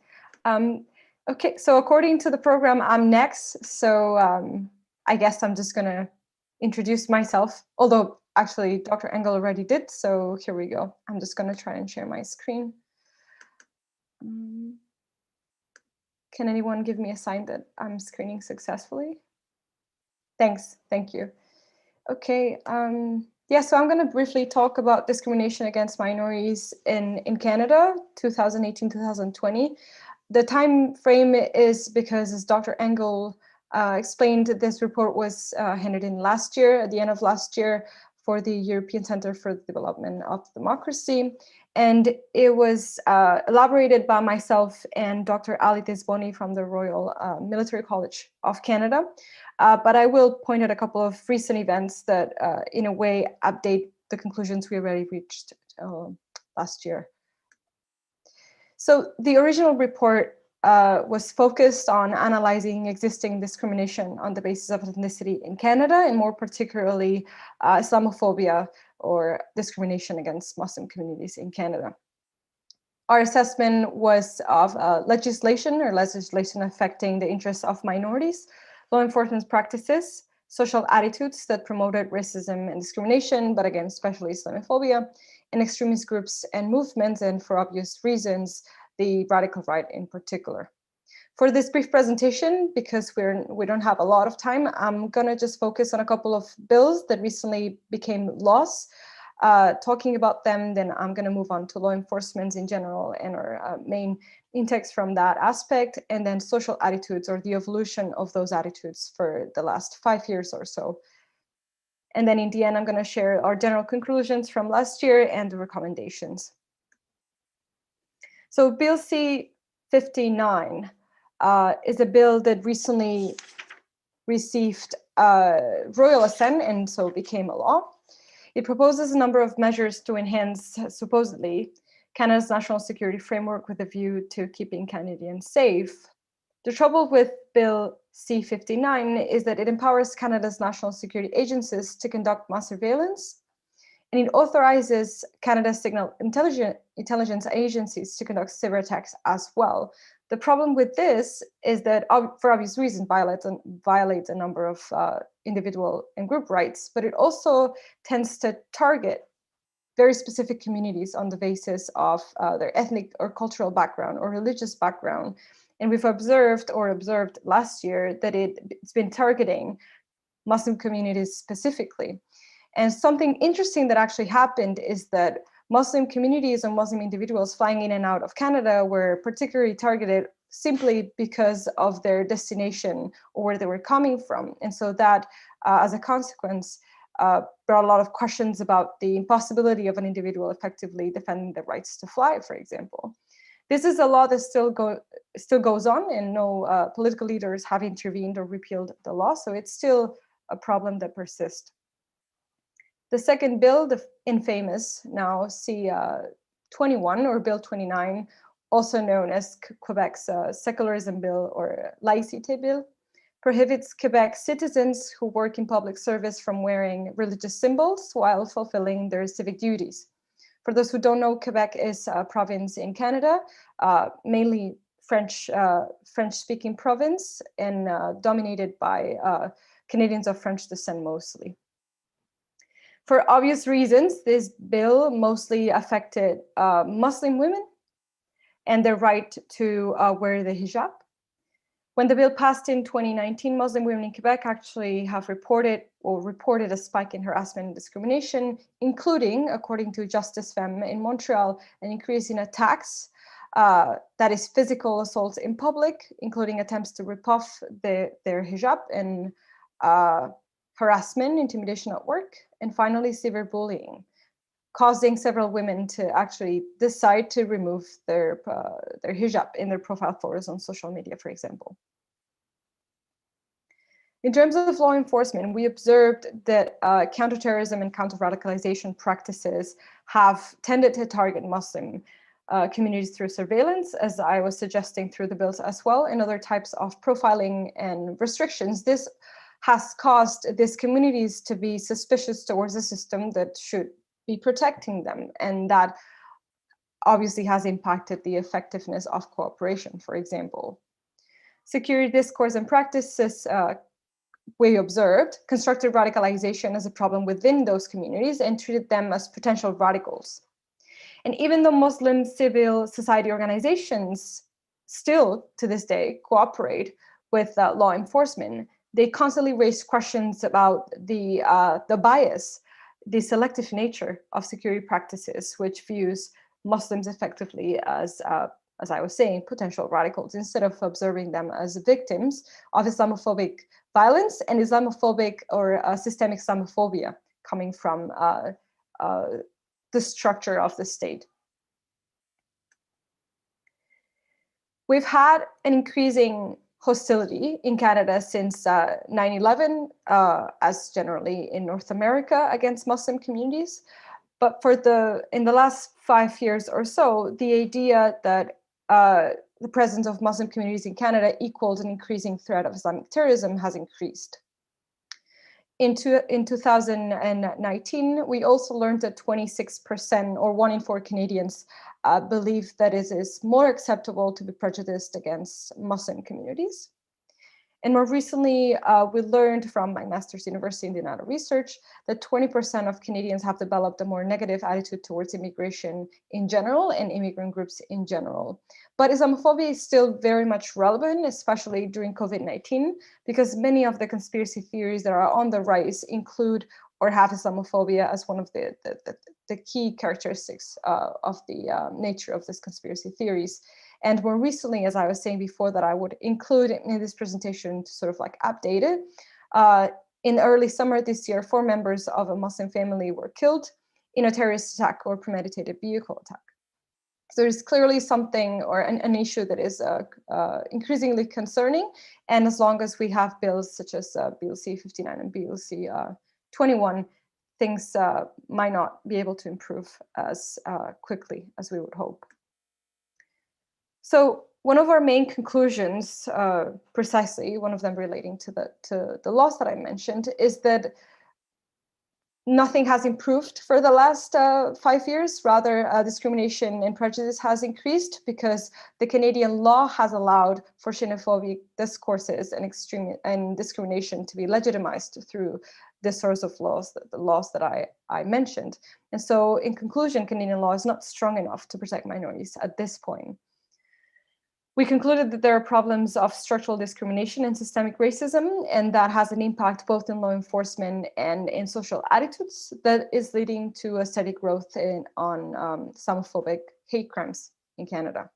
Okay, so according to the program, I'm next. So I guess I'm just going to introduce myself, although actually Dr. Engel already did. So here we go. I'm just going to try and share my screen. Can anyone give me a sign that I'm screening successfully? Thanks, thank you. Okay, yeah, so I'm going to briefly talk about discrimination against minorities in Canada, 2018-2020. The time frame is because, as Dr. Engel explained, this report was handed in last year, at the end of last year, for the European Center for the Development of Democracy. And it was elaborated by myself and Dr. Ali Tisboni from the Royal Military College of Canada. But I will point out a couple of recent events that, in a way, update the conclusions we already reached last year. So the original report was focused on analyzing existing discrimination on the basis of ethnicity in Canada, and more particularly Islamophobia, or discrimination against Muslim communities in Canada. Our assessment was of legislation affecting the interests of minorities, law enforcement practices, social attitudes that promoted racism and discrimination, but again, especially Islamophobia, and extremist groups and movements, and for obvious reasons, the radical right in particular. For this brief presentation, because we don't have a lot of time, I'm gonna just focus on a couple of bills that recently became laws. Talking about them, then I'm gonna move on to law enforcement in general and our main intakes from that aspect, and then social attitudes, or the evolution of those attitudes for the last 5 years or so. And then in the end, I'm gonna share our general conclusions from last year and the recommendations. So Bill C-59 is a bill that recently received royal assent and so became a law. It proposes a number of measures to enhance, supposedly, Canada's national security framework with a view to keeping Canadians safe. The trouble with Bill C-59 is that it empowers Canada's national security agencies to conduct mass surveillance, and it authorizes Canada's signal intelligence agencies to conduct cyber attacks as well, The problem with this is that, for obvious reasons, violates a number of individual and group rights, but it also tends to target very specific communities on the basis of their ethnic or cultural background or religious background. And we've observed last year that it's been targeting Muslim communities specifically. And something interesting that actually happened is that Muslim communities and Muslim individuals flying in and out of Canada were particularly targeted simply because of their destination or where they were coming from. And so that, as a consequence, brought a lot of questions about the impossibility of an individual effectively defending the rights to fly, for example. This is a law that still goes on, and no political leaders have intervened or repealed the law, so it's still a problem that persists. The second bill, the infamous now C-21 or Bill 29, also known as Quebec's Secularism Bill or Laïcité Bill, prohibits Quebec citizens who work in public service from wearing religious symbols while fulfilling their civic duties. For those who don't know, Quebec is a province in Canada, mainly French-speaking province, and dominated by Canadians of French descent mostly. For obvious reasons, this bill mostly affected Muslim women and their right to wear the hijab. When the bill passed in 2019, Muslim women in Quebec actually have reported a spike in harassment and discrimination, including, according to Justice Femme in Montreal, an increase in attacks, that is physical assaults in public, including attempts to rip off their hijab, and harassment, intimidation at work, and finally severe bullying, causing several women to actually decide to remove their hijab in their profile photos on social media, for example. In terms of law enforcement, we observed that counterterrorism and counter-radicalization practices have tended to target Muslim communities through surveillance, as I was suggesting through the bills as well, and other types of profiling and restrictions. This has caused these communities to be suspicious towards a system that should be protecting them, and that obviously has impacted the effectiveness of cooperation, for example. Security discourse and practices, we observed, constructed radicalization as a problem within those communities and treated them as potential radicals. And even though Muslim civil society organizations still, to this day, cooperate with law enforcement, they constantly raise questions about the bias, the selective nature of security practices, which views Muslims effectively as I was saying, potential radicals, instead of observing them as victims of Islamophobic violence and Islamophobic or systemic Islamophobia coming from the structure of the state. We've had an increasing hostility in Canada since 9/11, as generally in North America, against Muslim communities. But in the last 5 years or so, the idea that the presence of Muslim communities in Canada equals an increasing threat of Islamic terrorism has increased. In 2019, we also learned that 26%, or 1 in 4 Canadians, believe that it is more acceptable to be prejudiced against Muslim communities. And more recently, we learned from my master's university in data research that 20% of Canadians have developed a more negative attitude towards immigration in general and immigrant groups in general. But Islamophobia is still very much relevant, especially during COVID-19, because many of the conspiracy theories that are on the rise include or have Islamophobia as one of the key characteristics of the nature of these conspiracy theories. And more recently, as I was saying before, that I would include in this presentation to sort of like update it, in early summer this year, 4 members of a Muslim family were killed in a terrorist attack or premeditated vehicle attack. So there's clearly something or an issue that is increasingly concerning. And as long as we have bills such as Bill C-59 and Bill C-21, things might not be able to improve as quickly as we would hope. So one of our main conclusions, precisely one of them relating to the laws that I mentioned, is that nothing has improved for the last 5 years. Rather, discrimination and prejudice has increased because the Canadian law has allowed for xenophobic discourses and discrimination to be legitimized through this source of laws, the laws that I mentioned. And so in conclusion, Canadian law is not strong enough to protect minorities at this point. We concluded that there are problems of structural discrimination and systemic racism, and that has an impact both in law enforcement and in social attitudes that is leading to a steady growth on Islamophobic hate crimes in Canada.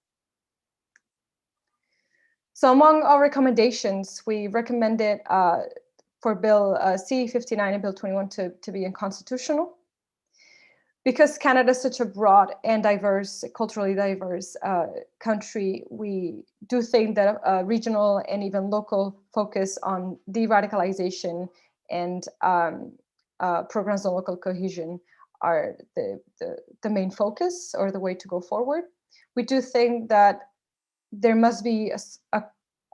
So among our recommendations, we recommended for Bill C-59 and Bill 21 to be unconstitutional. Because Canada is such a broad and diverse, culturally diverse country, we do think that a regional and even local focus on de-radicalization and programs on local cohesion are the main focus or the way to go forward. We do think that there must be a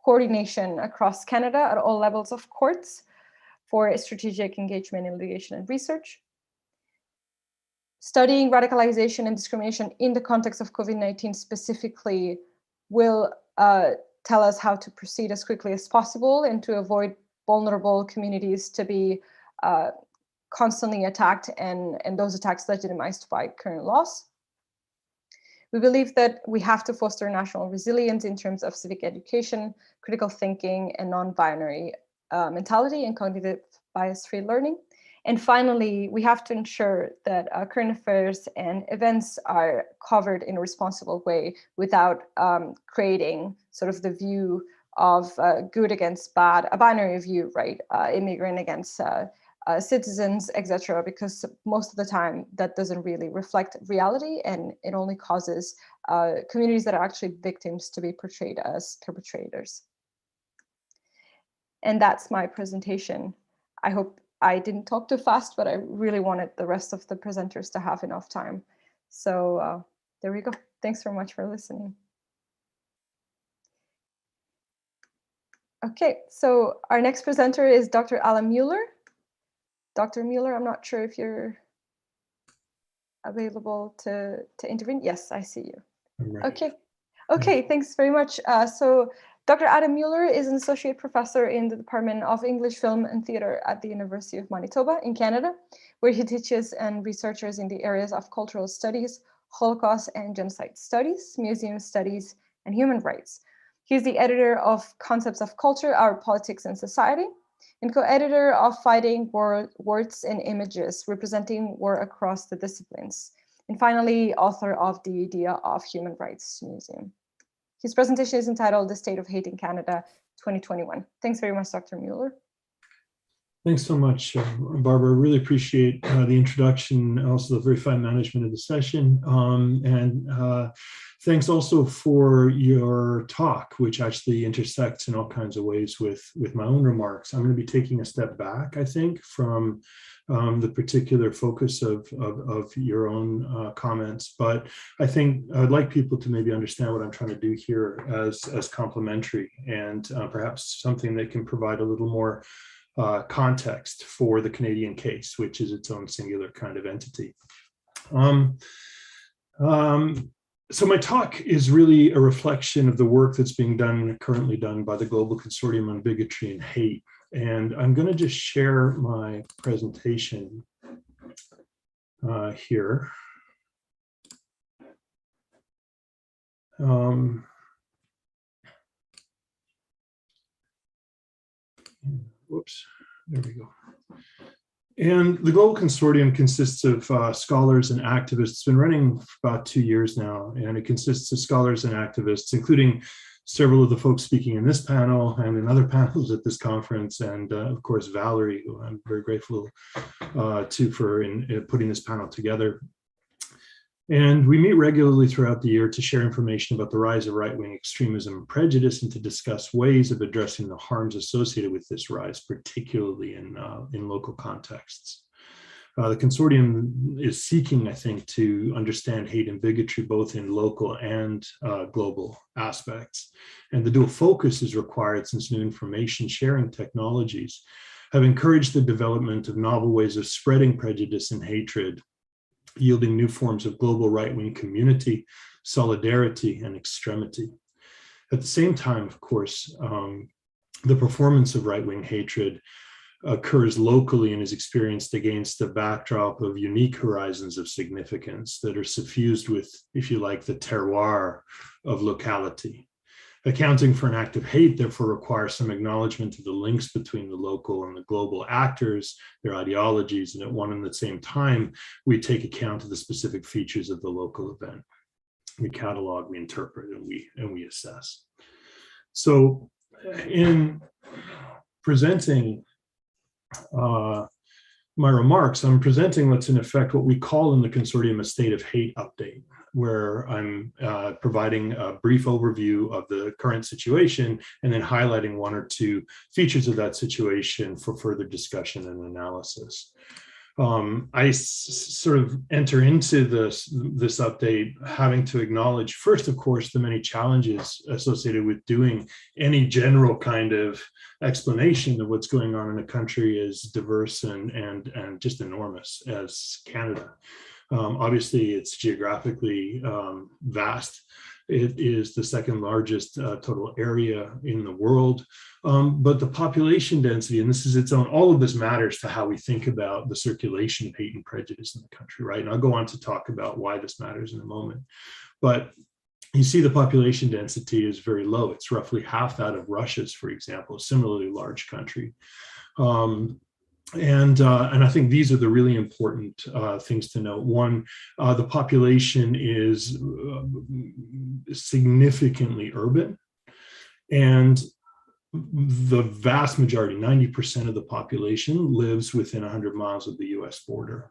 coordination across Canada at all levels of courts for strategic engagement in litigation and research. Studying radicalization and discrimination in the context of COVID-19 specifically will tell us how to proceed as quickly as possible and to avoid vulnerable communities to be constantly attacked and those attacks legitimized by current laws. We believe that we have to foster national resilience in terms of civic education, critical thinking, and non-binary mentality and cognitive bias-free learning. And finally, we have to ensure that current affairs and events are covered in a responsible way without creating sort of the view of good against bad, a binary view, right? Immigrant against citizens, etc. Because most of the time that doesn't really reflect reality, and it only causes communities that are actually victims to be portrayed as perpetrators. And that's my presentation. I hope I didn't talk too fast, but I really wanted the rest of the presenters to have enough time. So there we go. Thanks very much for listening. Okay, so our next presenter is Dr. Alan Mueller. Dr. Mueller, I'm not sure if you're available to intervene. Yes, I see you. Okay, thanks very much. So Dr. Adam Mueller is an associate professor in the Department of English, Film and Theatre at the University of Manitoba in Canada, where he teaches and researches in the areas of cultural studies, Holocaust and genocide studies, museum studies, and human rights. He's the editor of Concepts of Culture, Our Politics and Society, and co-editor of Fighting Words and Images, Representing War Across the Disciplines. And finally, author of The Idea of Human Rights Museum. His presentation is entitled The State of Hate in Canada, 2021. Thanks very much, Dr. Mueller. Thanks so much, Barbara. Really appreciate the introduction, also the very fine management of the session. Thanks also for your talk, which actually intersects in all kinds of ways with my own remarks. I'm going to be taking a step back, I think, from the particular focus of your own comments. But I think I'd like people to maybe understand what I'm trying to do here as complementary and perhaps something that can provide a little more context for the Canadian case, which is its own singular kind of entity. So my talk is really a reflection of the work that's being currently done by the Global Consortium on Bigotry and Hate. And I'm going to just share my presentation here. Whoops, there we go. And the Global Consortium consists of scholars and activists. It's been running for about 2 years now, and it consists of scholars and activists, including several of the folks speaking in this panel and in other panels at this conference, and of course, Valerie, who I'm very grateful to for putting this panel together. And we meet regularly throughout the year to share information about the rise of right-wing extremism and prejudice, and to discuss ways of addressing the harms associated with this rise, particularly in local contexts. The consortium is seeking, I think, to understand hate and bigotry both in local and global aspects. And the dual focus is required since new information sharing technologies have encouraged the development of novel ways of spreading prejudice and hatred, yielding new forms of global right-wing community, solidarity, and extremity. At the same time, of course, the performance of right-wing hatred occurs locally and is experienced against the backdrop of unique horizons of significance that are suffused with, if you like, the terroir of locality. Accounting for an act of hate, therefore, requires some acknowledgement of the links between the local and the global actors, their ideologies, and at one and the same time, we take account of the specific features of the local event. We catalog, we interpret, and we assess. So in presenting my remarks, I'm presenting what's in effect what we call in the consortium a state of hate update, where I'm providing a brief overview of the current situation and then highlighting one or two features of that situation for further discussion and analysis. I sort of enter into this update having to acknowledge first, of course, the many challenges associated with doing any general kind of explanation of what's going on in a country as diverse and just enormous as Canada. Obviously, it's geographically vast. It is the second largest total area in the world, but the population density, and this is its own, all of this matters to how we think about the circulation of hate and prejudice in the country, right? And I'll go on to talk about why this matters in a moment. But you see the population density is very low. It's roughly half that of Russia's, for example, a similarly large country. And I think these are the really important things to note. One, the population is significantly urban, and the vast majority, 90% of the population, lives within 100 miles of the US border.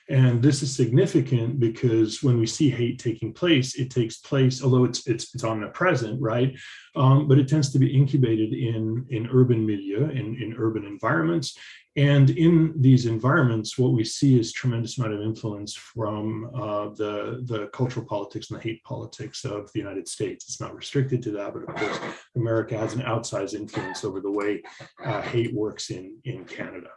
And this is significant because when we see hate taking place, it takes place, although it's omnipresent, right? But it tends to be incubated in urban milieu, in urban environments. And in these environments, what we see is tremendous amount of influence from the cultural politics and the hate politics of the United States. It's not restricted to that, but of course, America has an outsized influence over the way hate works in Canada.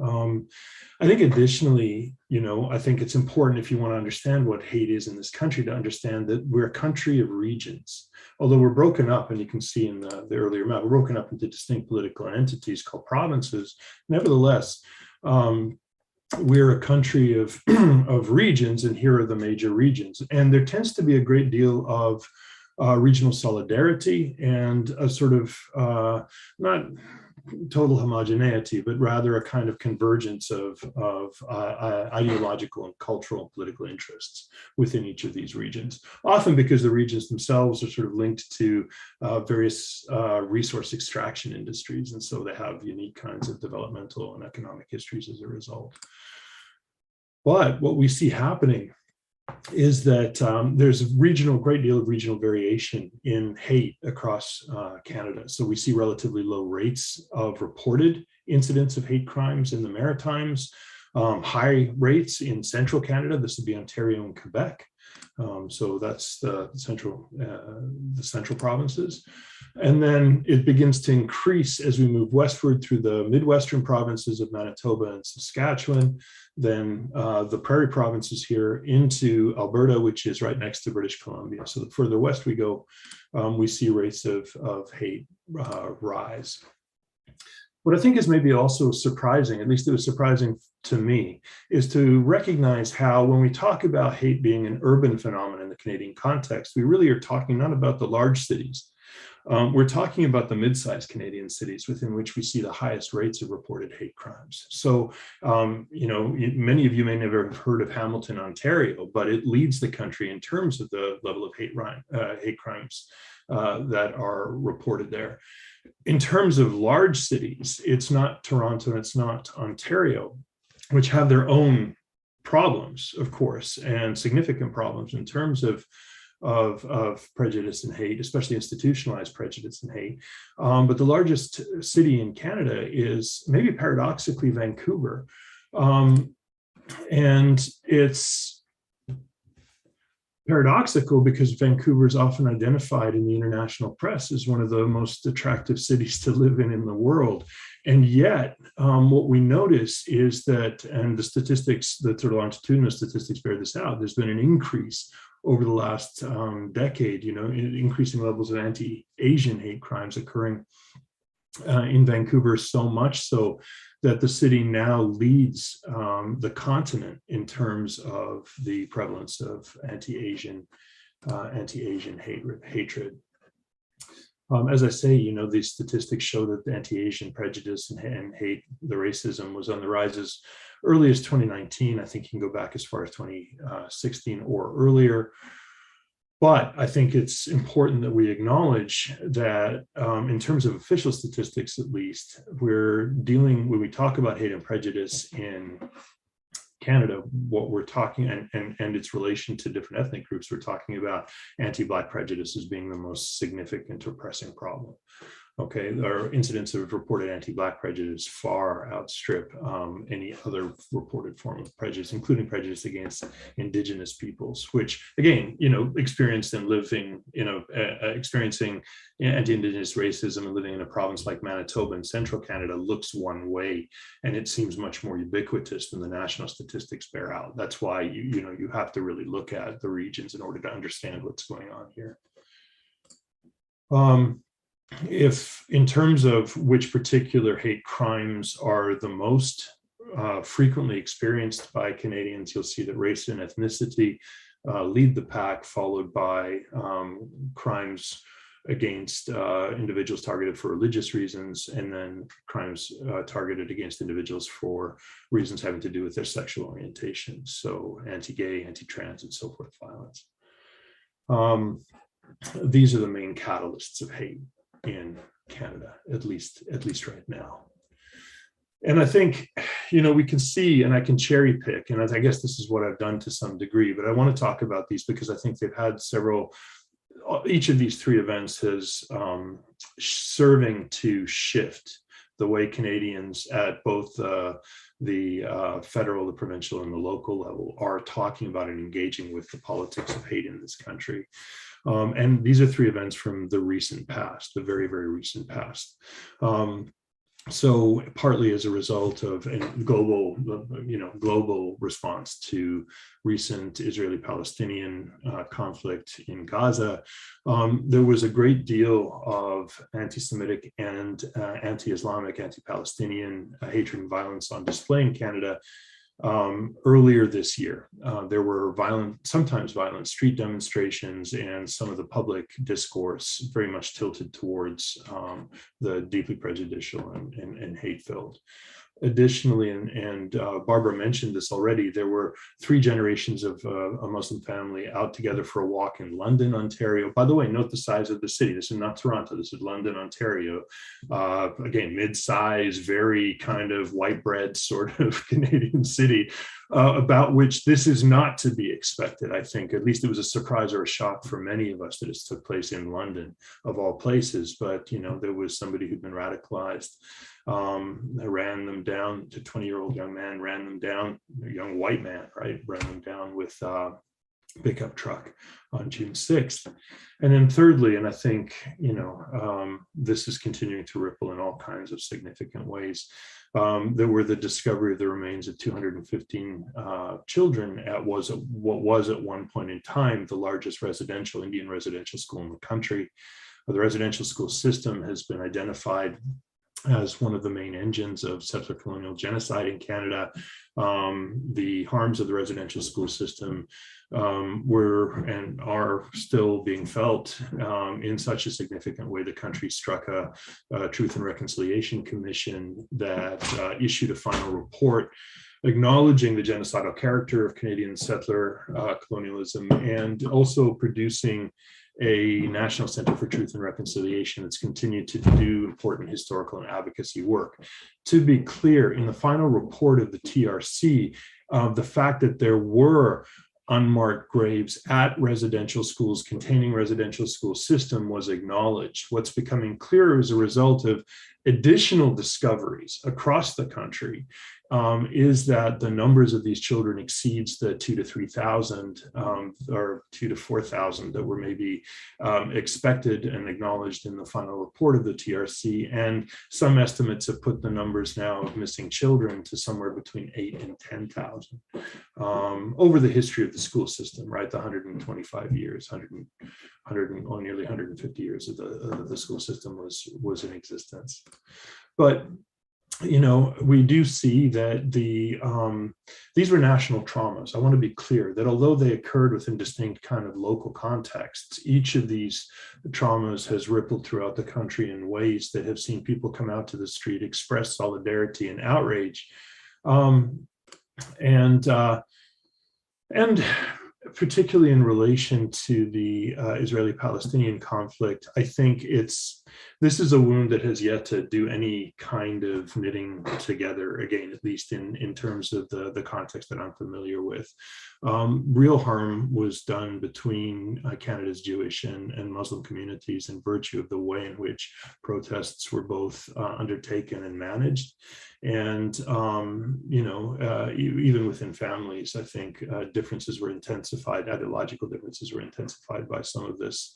I think additionally, I think it's important if you want to understand what hate is in this country to understand that we're a country of regions. Although we're broken up, and you can see in the earlier map, we're broken up into distinct political entities called provinces. Nevertheless, we're a country of, of regions, and here are the major regions. And there tends to be a great deal of regional solidarity and a sort of, not total homogeneity, but rather a kind of convergence of ideological and cultural and political interests within each of these regions, often because the regions themselves are sort of linked to various resource extraction industries, and so they have unique kinds of developmental and economic histories as a result. But what we see happening is that there's a great deal of regional variation in hate across Canada. So we see relatively low rates of reported incidents of hate crimes in the Maritimes, high rates in central Canada. This would be Ontario and Quebec. So that's the central provinces. And then it begins to increase as we move westward through the Midwestern provinces of Manitoba and Saskatchewan, then the prairie provinces here into Alberta, which is right next to British Columbia. So the further west we go, we see rates of hate rise. What I think is maybe also surprising, at least it was surprising to me, is to recognize how when we talk about hate being an urban phenomenon in the Canadian context, we really are talking not about the large cities. We're talking about the mid-sized Canadian cities within which we see the highest rates of reported hate crimes. So, many of you may never have heard of Hamilton, Ontario, but it leads the country in terms of the level of hate crimes that are reported there. In terms of large cities, it's not Toronto and it's not Ontario, which have their own problems, of course, and significant problems in terms of prejudice and hate, especially institutionalized prejudice and hate. But the largest city in Canada is maybe paradoxically Vancouver. And it's paradoxical because Vancouver is often identified in the international press as one of the most attractive cities to live in the world. And yet, what we notice is that, and the statistics, the sort of longitudinal statistics bear this out, there's been an increase over the last decade, increasing levels of anti-Asian hate crimes occurring in Vancouver, so much so that the city now leads the continent in terms of the prevalence of anti-Asian hatred. As I say, these statistics show that the anti-Asian prejudice and hate, the racism, was on the rise as early as 2019. I think you can go back as far as 2016 or earlier. But I think it's important that we acknowledge that in terms of official statistics, at least, we're dealing, when we talk about hate and prejudice in Canada, what we're talking, and its relation to different ethnic groups, we're talking about anti-Black prejudice as being the most significant or pressing problem. Okay, our incidents of reported anti-Black prejudice far outstrip any other reported form of prejudice, including prejudice against Indigenous peoples, which, again, experienced and living, experiencing anti-Indigenous racism and living in a province like Manitoba in central Canada looks one way, and it seems much more ubiquitous than the national statistics bear out. That's why you have to really look at the regions in order to understand what's going on here. If in terms of which particular hate crimes are the most frequently experienced by Canadians, you'll see that race and ethnicity lead the pack, followed by crimes against individuals targeted for religious reasons, and then crimes targeted against individuals for reasons having to do with their sexual orientation. So anti-gay, anti-trans, and so forth violence. These are the main catalysts of hate in Canada, at least right now. And I think, we can see, and I can cherry pick, and I guess this is what I've done to some degree, but I want to talk about these because I think they've had each of these three events has serving to shift the way Canadians at both the federal, the provincial, and the local level are talking about and engaging with the politics of hate in this country. And these are three events from the recent past, the very, very recent past. So partly as a result of a global response to recent Israeli-Palestinian conflict in Gaza, there was a great deal of anti-Semitic and anti-Islamic, anti-Palestinian hatred and violence on display in Canada. Earlier this year, there were sometimes violent street demonstrations, and some of the public discourse very much tilted towards the deeply prejudicial and hate-filled. Additionally, and Bàrbara mentioned this already, there were 3 generations of a Muslim family out together for a walk in London, Ontario. By the way, note the size of the city. This is not Toronto. This is London, Ontario. Again, mid-size, very kind of white bread sort of Canadian city, about which this is not to be expected. I think at least it was a surprise or a shock for many of us that it took place in London, of all places. But there was somebody who'd been radicalized. Ran them down, to 20-year-old young man, ran them down, a young white man, right, ran them down with a pickup truck on June 6th. And then thirdly, and I think, this is continuing to ripple in all kinds of significant ways, there were the discovery of the remains of 215 children at what was at one point in time the largest Indian residential school in the country. The residential school system has been identified as one of the main engines of settler colonial genocide in Canada. The harms of the residential school system were and are still being felt in such a significant way. The country struck a Truth and Reconciliation Commission that issued a final report acknowledging the genocidal character of Canadian settler colonialism, and also producing a National Center for Truth and Reconciliation that's continued to do important historical and advocacy work. To be clear, in the final report of the TRC, the fact that there were unmarked graves at residential schools containing residential school system was acknowledged. What's becoming clearer as a result of additional discoveries across the country is that the numbers of these children exceeds the 2,000 to 3,000 or 2,000 to 4,000 that were maybe expected and acknowledged in the final report of the TRC. And some estimates have put the numbers now of missing children to somewhere between 8,000 and 10,000 over the history of the school system, right? The 125 years, nearly 150 years of the school system was in existence. But we do see that these were national traumas. I want to be clear that although they occurred within distinct kind of local contexts, each of these traumas has rippled throughout the country in ways that have seen people come out to the street, express solidarity and outrage, and particularly in relation to the Israeli-Palestinian conflict, I think this is a wound that has yet to do any kind of knitting together again, at least in terms of the context that I'm familiar with. Real harm was done between Canada's Jewish and Muslim communities in virtue of the way in which protests were both undertaken and managed. And, even within families, I think differences were intensified, ideological differences were intensified by some of this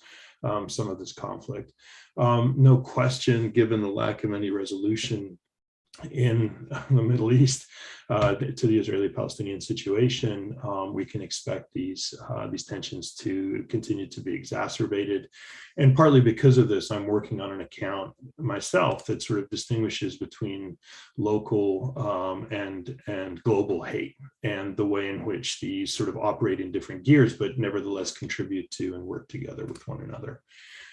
conflict. No question, given the lack of any resolution in the Middle East to the Israeli-Palestinian situation, we can expect these tensions to continue to be exacerbated. And partly because of this, I'm working on an account myself that sort of distinguishes between local and global hate and the way in which these sort of operate in different gears, but nevertheless contribute to and work together with one another.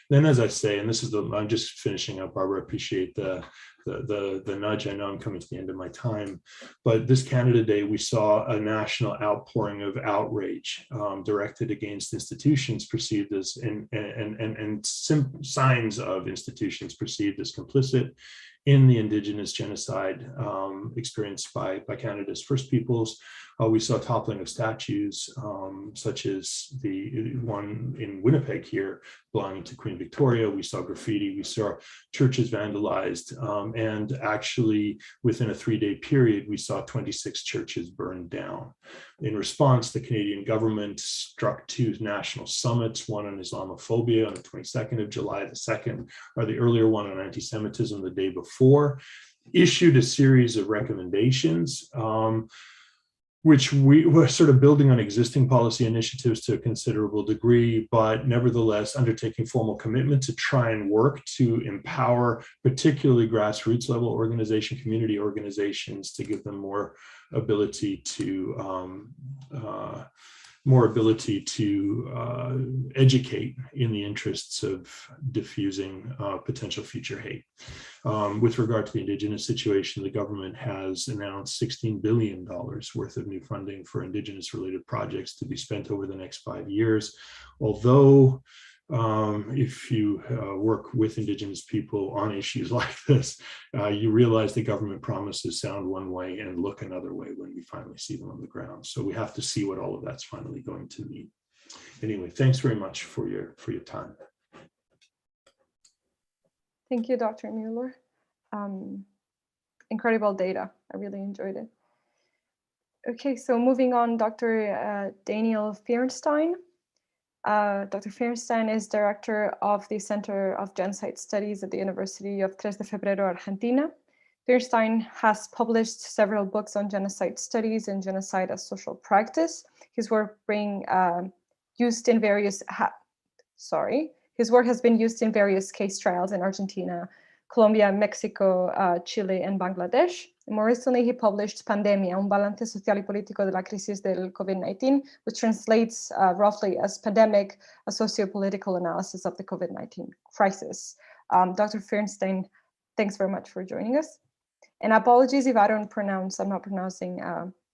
Then, as I say, and I'm just finishing up, Barbara, I appreciate the nudge. I know I'm coming to the end of my time, but this Canada Day, we saw a national outpouring of outrage directed against institutions perceived as, and signs of institutions perceived as complicit in the Indigenous genocide experienced by Canada's First Peoples. We saw toppling of statues, such as the one in Winnipeg here, belonging to Queen Victoria. We saw graffiti, we saw churches vandalized, and actually within a 3-day period, we saw 26 churches burned down. In response, the Canadian government struck 2 national summits, one on Islamophobia on the 22nd of July, the second, or the earlier one on anti-Semitism the day before, issued a series of recommendations, which we were sort of building on existing policy initiatives to a considerable degree, but nevertheless undertaking formal commitment to try and work to empower particularly grassroots level organization, community organizations, to give them more ability to educate in the interests of diffusing potential future hate. With regard to the Indigenous situation, the government has announced $16 billion worth of new funding for Indigenous related projects to be spent over the next 5 years. Although if you work with Indigenous people on issues like this, you realize the government promises sound one way and look another way when we finally see them on the ground. So we have to see what all of that's finally going to mean. Anyway, thanks very much for your time. Thank you, Dr. Mueller. Incredible data. I really enjoyed it. Okay, so moving on, Dr. Daniel Fierstein. Dr. Fierstein is director of the Center of Genocide Studies at the University of 3 de Febrero, Argentina. Fierstein has published several books on genocide studies and genocide as social practice. His work used in various His work has been used in various case trials in Argentina, Colombia, Mexico, Chile, and Bangladesh. More recently, he published Pandemia, un balance social y político de la crisis del COVID-19, which translates roughly as Pandemic, a socio-political analysis of the COVID-19 crisis. Dr. Fierstein, thanks very much for joining us. And apologies if I'm not pronouncing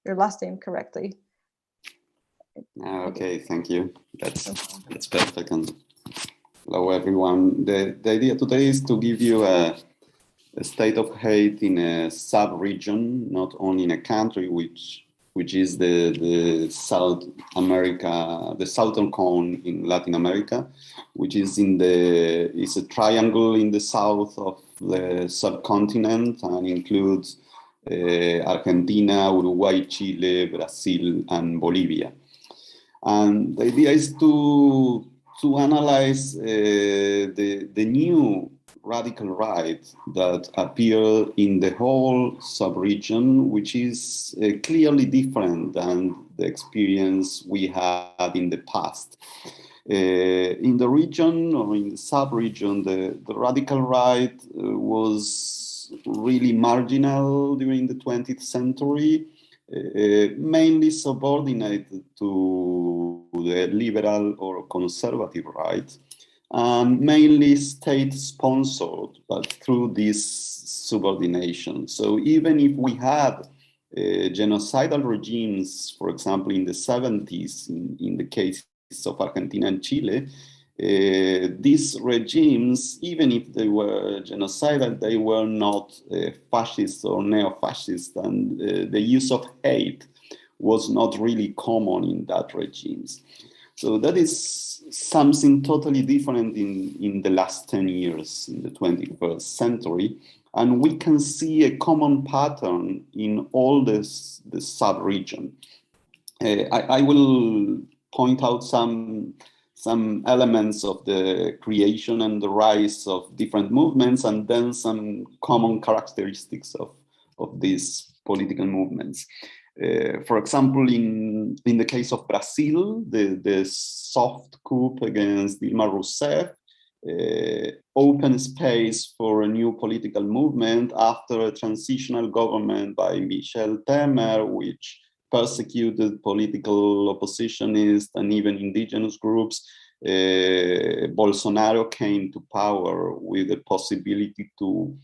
your last name correctly. Okay, thank you. That's perfect. And hello, everyone. The idea today is to give you a state of hate in a sub-region, not only in a country, which which is the South America, the southern cone in Latin America, which is is a triangle in the south of the subcontinent and includes Argentina, Uruguay, Chile, Brazil, and Bolivia. And the idea is to analyze the new radical right that appear in the whole sub-region, which is clearly different than the experience we had in the past. In the region or in the sub-region, the radical right was really marginal during the 20th century, mainly subordinated to the liberal or conservative right, and mainly state-sponsored, but through this subordination. So even if we had genocidal regimes, for example, in the 70s, in the cases of Argentina and Chile, these regimes, even if they were genocidal, they were not fascist or neo-fascist, and the use of hate was not really common in that regimes. So that is something totally different in the last 10 years in the 21st century. And we can see a common pattern in all the sub-region. I will point out some elements of the creation and the rise of different movements, and then some common characteristics of these political movements. For example, in the case of Brazil, the soft coup against Dilma Rousseff opened space for a new political movement after a transitional government by Michel Temer, which persecuted political oppositionists and even indigenous groups. Bolsonaro came to power with the possibility to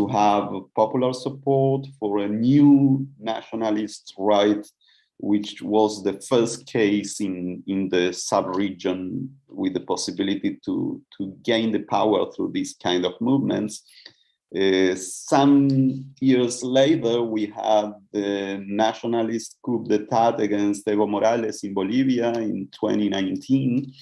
have popular support for a new nationalist right, which was the first case in the sub-region with the possibility to gain the power through these kind of movements. Some years later, we had the nationalist coup d'etat against Evo Morales in Bolivia in 2019.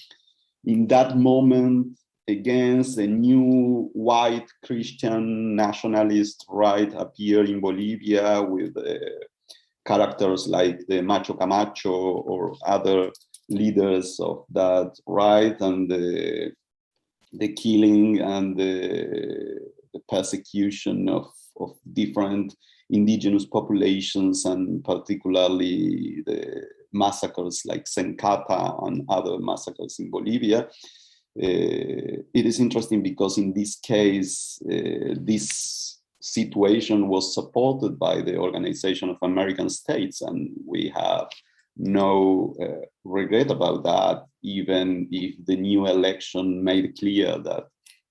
In that moment, against a new white Christian nationalist right appear in Bolivia with characters like the Macho Camacho or other leaders of that right, and the killing and the persecution of different indigenous populations, and particularly the massacres like Sencata and other massacres in Bolivia. It is interesting because in this case, this situation was supported by the Organization of American States, and we have no regret about that, even if the new election made clear that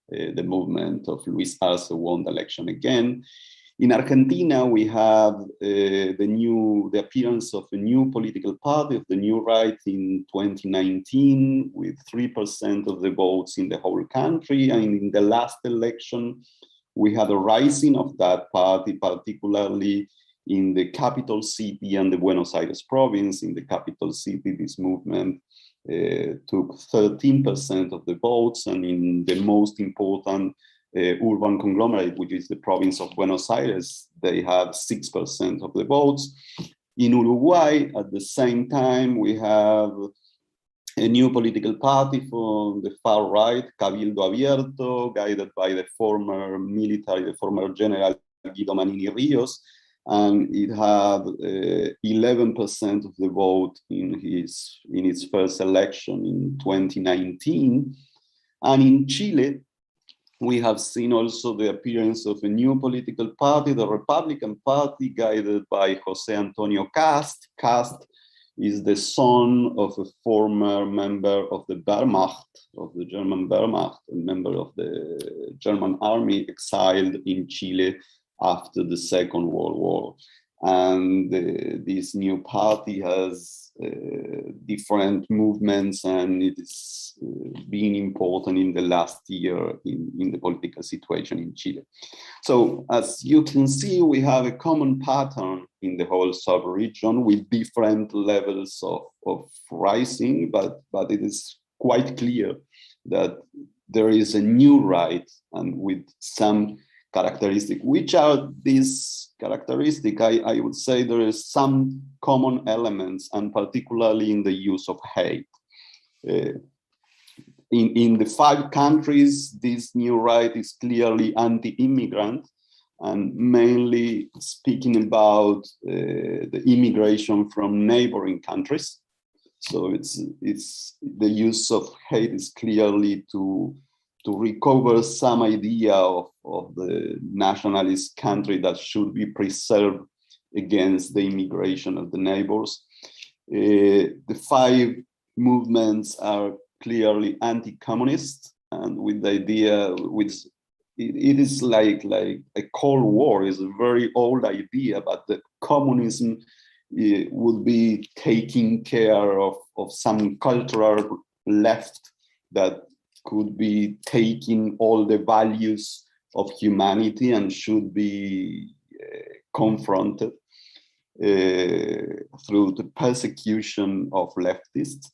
the movement of Luis Arce won the election again. In Argentina, we have the appearance of a new political party, of the new right, in 2019, with 3% of the votes in the whole country. And in the last election, we had a rising of that party, particularly in the capital city and the Buenos Aires province. In the capital city, this movement took 13% of the votes, and in the most important urban conglomerate, which is the province of Buenos Aires, they had 6% of the votes. In Uruguay, at the same time, we have a new political party from the far right, Cabildo Abierto, guided by the former general Guido Manini Rios, and it had 11% of the vote in its first election in 2019. And in Chile, we have seen also the appearance of a new political party, the Republican Party, guided by José Antonio Cast. Cast is the son of a former member of the Wehrmacht, of the German Wehrmacht, a member of the German army exiled in Chile after the Second World War. and this new party has different movements, and it is being important in the last year in the political situation in Chile. So as you can see, we have a common pattern in the whole sub-region with different levels of rising, but it is quite clear that there is a new right, and with some characteristic. Which are these characteristics? I would say there is some common elements, and particularly in the use of hate. In the 5 countries, this new right is clearly anti-immigrant, and mainly speaking about the immigration from neighboring countries. So it's the use of hate is clearly to recover some idea of the nationalist country that should be preserved against the immigration of the neighbors. The 5 movements are clearly anti-communist, and with the idea, it is like a Cold War, is a very old idea, but the communism would be taking care of some cultural left that could be taking all the values of humanity and should be confronted through the persecution of leftists.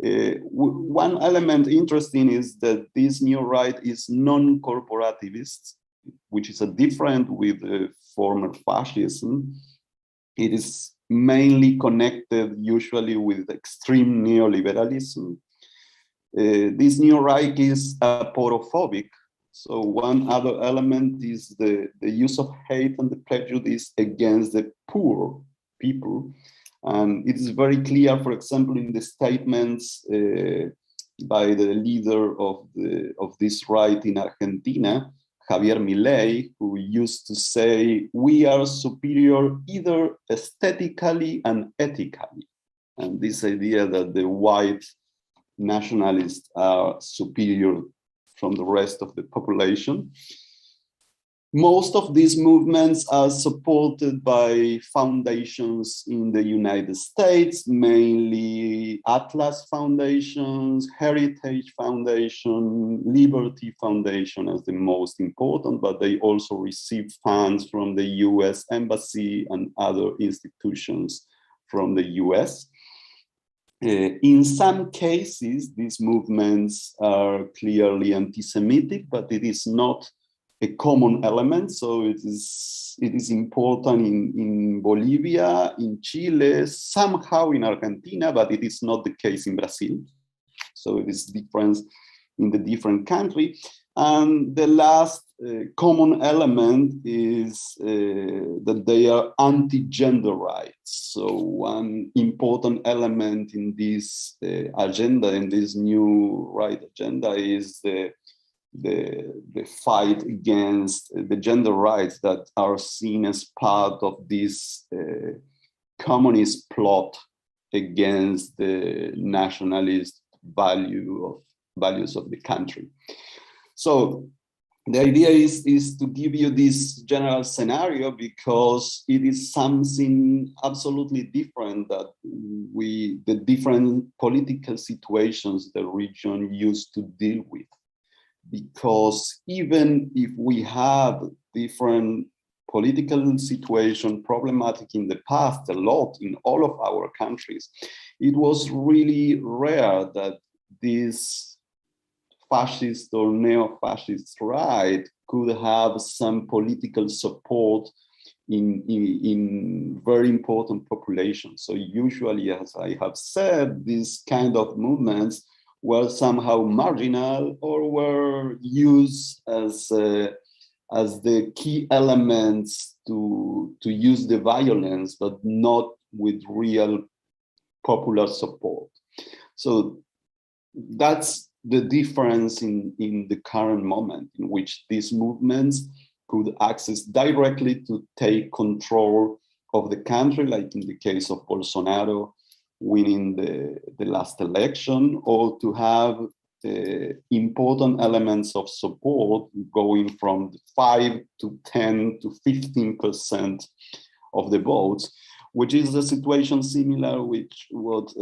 One element interesting is that this new right is non-corporativist, which is a different with the former fascism. It is mainly connected usually with extreme neoliberalism. This new right is aporophobic. So one other element is the use of hate and the prejudice against the poor people. And it is very clear, for example, in the statements by the leader of this right in Argentina, Javier Milei, who used to say, we are superior either aesthetically and ethically. And this idea that the white nationalists are superior from the rest of the population. Most of these movements are supported by foundations in the United States, mainly Atlas Foundations, Heritage Foundation, Liberty Foundation as the most important, but they also receive funds from the US Embassy and other institutions from the US. In some cases, these movements are clearly anti-Semitic, but it is not a common element. So it is important in Bolivia, in Chile, somehow in Argentina, but it is not the case in Brazil. So it is different in the different country. And the last common element is that they are anti-gender rights. So one important element in this agenda, in this new right agenda, is the fight against the gender rights that are seen as part of this communist plot against the nationalist values of the country. So the idea is to give you this general scenario because it is something absolutely different that the different political situations the region used to deal with. Because even if we have different political situation problematic in the past, a lot in all of our countries, it was really rare that this fascist or neo-fascist right could have some political support in very important populations. So usually, as I have said, these kind of movements were somehow marginal or were used as the key elements to use the violence, but not with real popular support. So that's the difference in the current moment in which these movements could access directly to take control of the country, like in the case of Bolsonaro winning the last election, or to have important elements of support going from 5 to 10 to 15% of the votes, which is a situation similar with what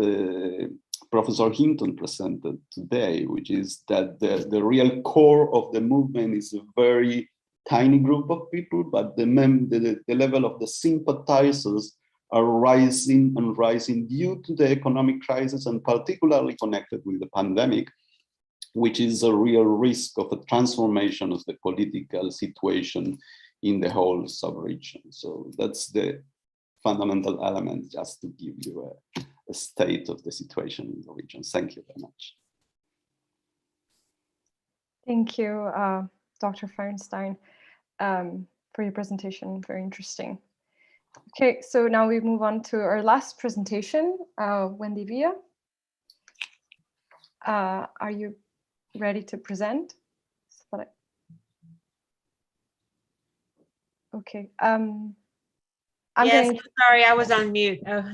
Professor Hinton presented today, which is that the real core of the movement is a very tiny group of people, but the level of the sympathizers are rising and rising due to the economic crisis, and particularly connected with the pandemic, which is a real risk of a transformation of the political situation in the whole sub-region. So that's the fundamental element, just to give you a state of the situation in the region. Thank you very much. Thank you, Dr. Feinstein, for your presentation. Very interesting. Okay, so now we move on to our last presentation. Wendy Villa, are you ready to present? Okay. Yes, sorry, I was on mute. Oh.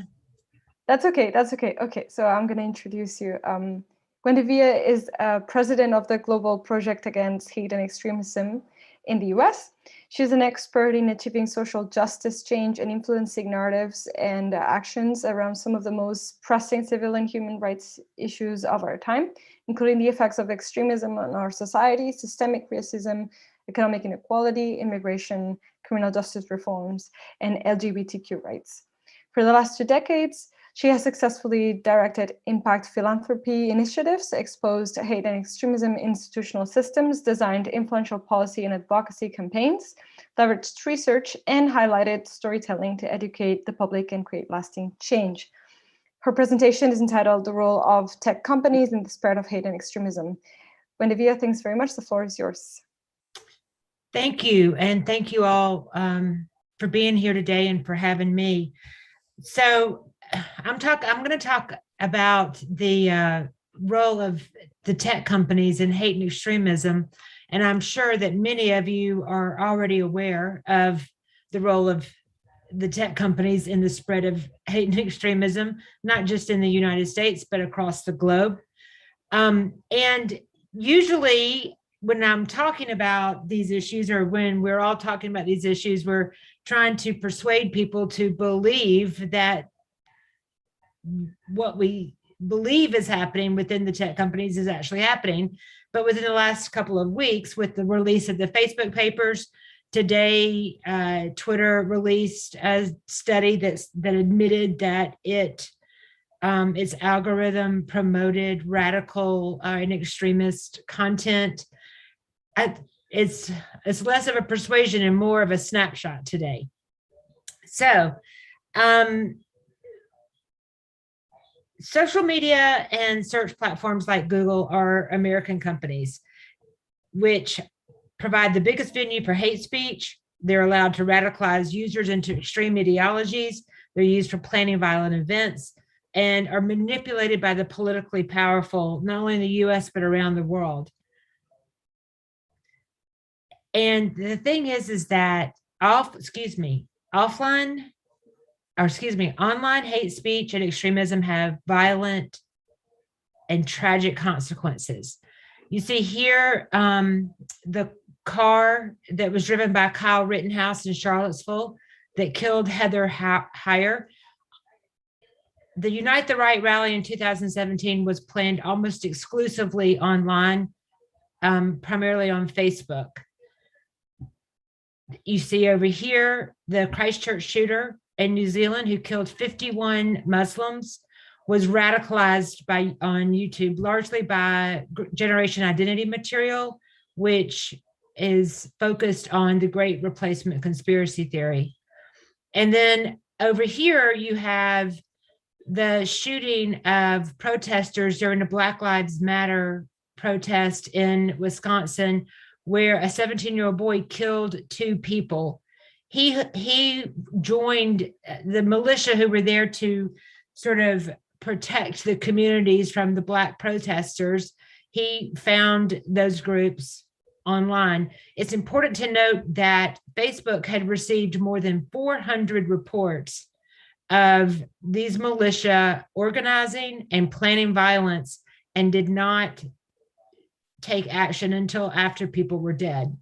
That's okay. That's okay. Okay, so I'm going to introduce you. Wendy Villa is president of the Global Project Against Hate and Extremism in the US. She's an expert in achieving social justice change and influencing narratives and actions around some of the most pressing civil and human rights issues of our time, including the effects of extremism on our society, systemic racism, economic inequality, immigration, criminal justice reforms, and LGBTQ rights. For the last 2 decades, she has successfully directed impact philanthropy initiatives, exposed hate and extremism institutional systems, designed influential policy and advocacy campaigns, leveraged research, and highlighted storytelling to educate the public and create lasting change. Her presentation is entitled "The Role of Tech Companies in the Spread of Hate and Extremism." Wendy Villa, thanks very much. The floor is yours. Thank you. And thank you all for being here today and for having me. So I'm going to talk about the role of the tech companies in hate and extremism. And I'm sure that many of you are already aware of the role of the tech companies in the spread of hate and extremism, not just in the United States, but across the globe. And usually when I'm talking about these issues, or when we're all talking about these issues, we're trying to persuade people to believe that what we believe is happening within the tech companies is actually happening. But within the last couple of weeks, with the release of the Facebook papers, today, Twitter released a study that admitted that its algorithm promoted radical and extremist content. It's less of a persuasion and more of a snapshot today. So, social media and search platforms like Google are American companies, which provide the biggest venue for hate speech. They're allowed to radicalize users into extreme ideologies. They're used for planning violent events and are manipulated by the politically powerful, not only in the US, but around the world. And the thing is that online hate speech and extremism have violent and tragic consequences. You see here the car that was driven by Kyle Rittenhouse in Charlottesville that killed Heather Heyer. The Unite the Right rally in 2017 was planned almost exclusively online, primarily on Facebook. You see over here, the Christchurch shooter in New Zealand who killed 51 Muslims was radicalized on YouTube, largely by Generation Identity material, which is focused on the Great Replacement conspiracy theory. And then over here, you have the shooting of protesters during the Black Lives Matter protest in Wisconsin, where a 17-year-old boy killed 2 people. He joined the militia who were there to sort of protect the communities from the Black protesters. He found those groups online. It's important to note that Facebook had received more than 400 reports of these militia organizing and planning violence and did not take action until after people were dead.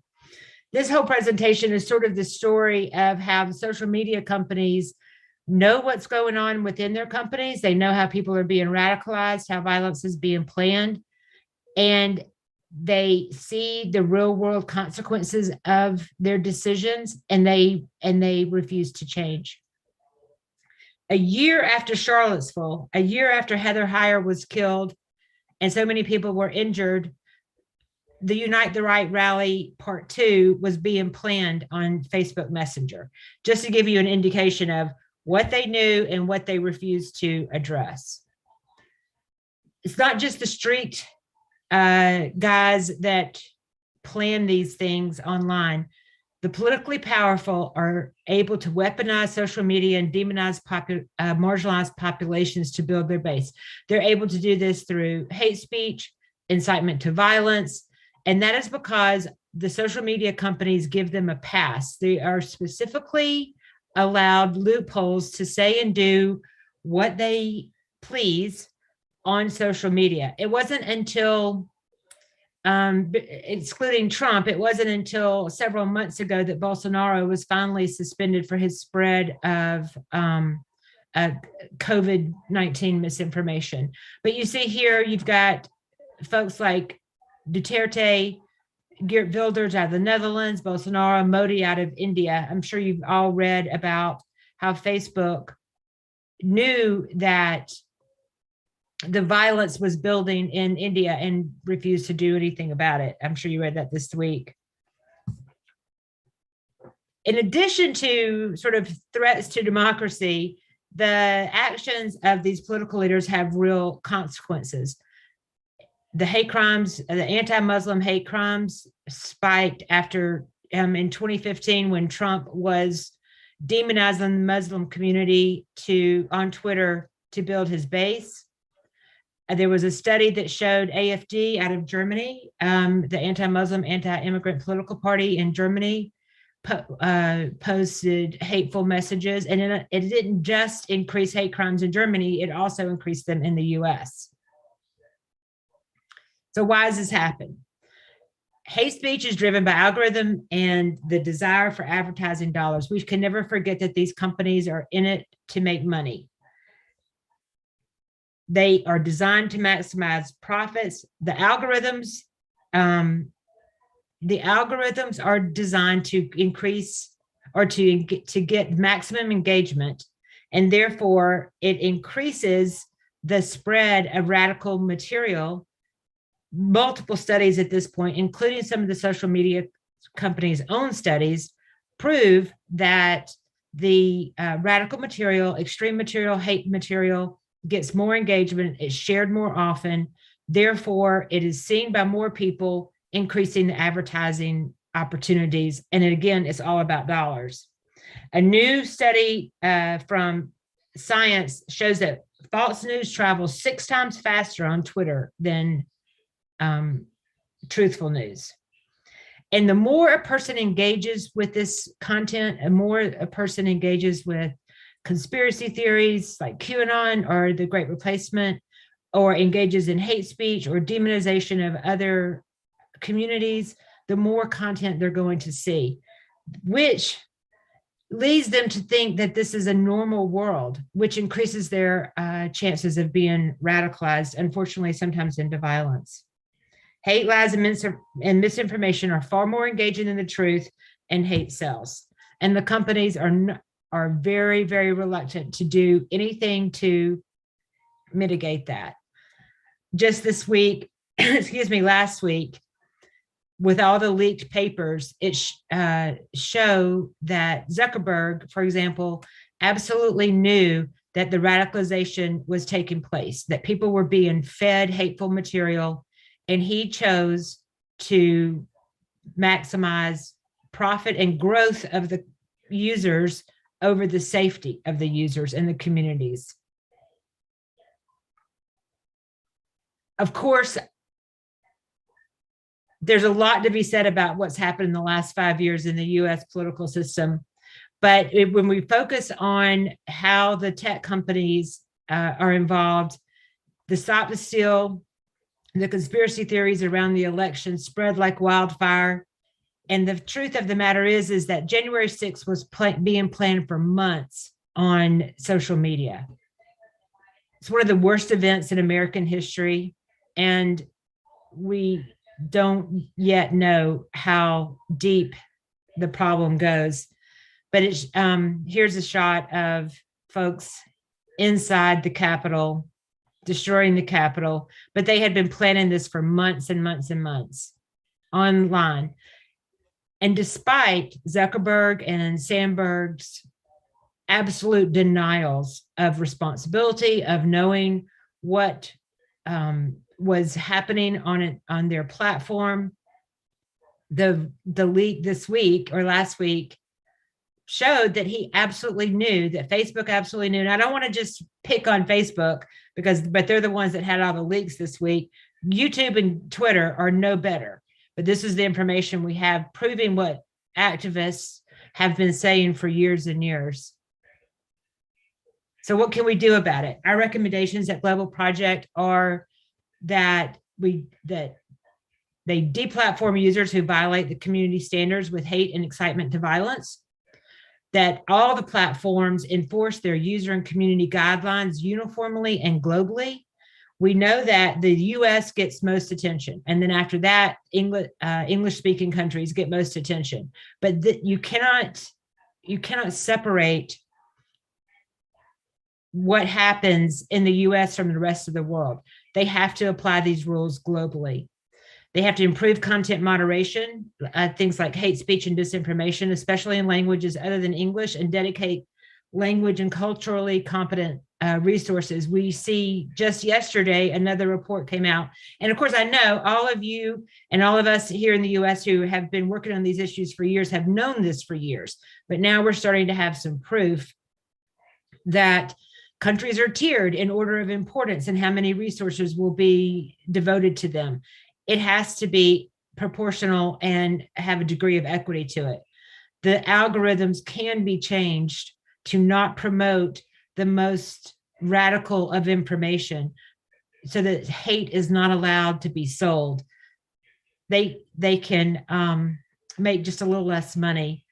this whole presentation is sort of the story of how the social media companies know what's going on within their companies. They know how people are being radicalized, how violence is being planned, and they see the real world consequences of their decisions, and they refuse to change. A year after Charlottesville, a year after Heather Heyer was killed and so many people were injured, the Unite the Right rally part 2 was being planned on Facebook Messenger, just to give you an indication of what they knew and what they refused to address. It's not just the street guys that plan these things online. The politically powerful are able to weaponize social media and demonize marginalized populations to build their base. They're able to do this through hate speech, incitement to violence, and that is because the social media companies give them a pass. They are specifically allowed loopholes to say and do what they please on social media. It wasn't until excluding Trump, it wasn't until several months ago that Bolsonaro was finally suspended for his spread of COVID-19 misinformation. But you see here, you've got folks like Duterte, Geert Wilders out of the Netherlands, Bolsonaro, Modi out of India. I'm sure you've all read about how Facebook knew that the violence was building in India and refused to do anything about it. I'm sure you read that this week. In addition to sort of threats to democracy, the actions of these political leaders have real consequences. The hate crimes, the anti-Muslim hate crimes spiked after in 2015 when Trump was demonizing the Muslim community on Twitter to build his base. There was a study that showed AfD out of Germany, the anti-Muslim, anti-immigrant political party in Germany, posted hateful messages. And it didn't just increase hate crimes in Germany, it also increased them in the US. So why does this happen? Hate speech is driven by algorithm and the desire for advertising dollars. We can never forget that these companies are in it to make money. They are designed to maximize profits. The algorithms are designed to increase or to get maximum engagement, and therefore it increases the spread of radical material. Multiple studies at this point, including some of the social media companies' own studies, prove that the radical material, extreme material, hate material gets more engagement, it's shared more often, therefore it is seen by more people, increasing the advertising opportunities. And again, it's all about dollars. A new study from Science shows that false news travels 6 times faster on Twitter than truthful news. And the more a person engages with this content, the more a person engages with conspiracy theories like QAnon or the Great Replacement, or engages in hate speech or demonization of other communities, the more content they're going to see, which leads them to think that this is a normal world, which increases their chances of being radicalized, unfortunately, sometimes into violence. Hate, lies, and misinformation are far more engaging than the truth, and hate sells. And the companies are very, very reluctant to do anything to mitigate that. Just this week, last week, with all the leaked papers, it show that Zuckerberg, for example, absolutely knew that the radicalization was taking place, that people were being fed hateful material, and he chose to maximize profit and growth of the users over the safety of the users and the communities. Of course, there's a lot to be said about what's happened in the last 5 years in the US political system. But when we focus on how the tech companies are involved, the Stop the Steal, the conspiracy theories around the election spread like wildfire. And the truth of the matter is that January 6th was being planned for months on social media. It's one of the worst events in American history, and we don't yet know how deep the problem goes. But it's here's a shot of folks inside the Capitol, destroying the Capitol, but they had been planning this for months and months and months online. And despite Zuckerberg and Sandberg's absolute denials of responsibility, of knowing what was happening on their platform, the leak this week or last week showed that he absolutely knew, that Facebook absolutely knew. And I don't want to just pick on Facebook but they're the ones that had all the leaks this week. YouTube and Twitter are no better. But this is the information we have proving what activists have been saying for years and years. So what can we do about it? Our recommendations at Global Project are that they deplatform users who violate the community standards with hate and incitement to violence, that all the platforms enforce their user and community guidelines uniformly and globally. We know that the US gets most attention. And then after that, English-speaking countries get most attention. But you cannot separate what happens in the US from the rest of the world. They have to apply these rules globally. They have to improve content moderation, things like hate speech and disinformation, especially in languages other than English, and dedicate language and culturally competent resources. We see just yesterday, another report came out. And of course, I know all of you and all of us here in the US who have been working on these issues for years have known this for years, but now we're starting to have some proof that countries are tiered in order of importance and how many resources will be devoted to them. It has to be proportional and have a degree of equity to it. The algorithms can be changed to not promote the most radical of information so that hate is not allowed to be sold. They can make just a little less money.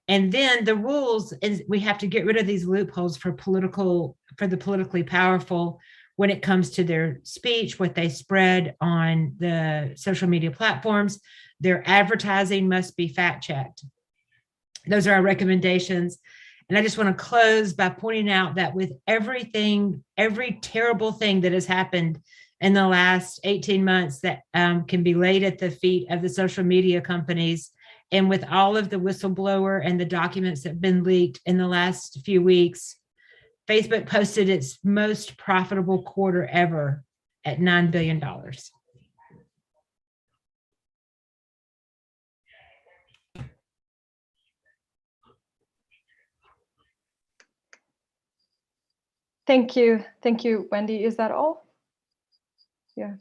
And then the rules, is we have to get rid of these loopholes for the politically powerful when it comes to their speech, what they spread on the social media platforms. Their advertising must be fact-checked. Those are our recommendations. And I just want to close by pointing out that with everything, every terrible thing that has happened in the last 18 months that can be laid at the feet of the social media companies, and with all of the whistleblower and the documents that have been leaked in the last few weeks, Facebook posted its most profitable quarter ever at $9 billion. Thank you. Thank you, Wendy. Is that all? Yeah.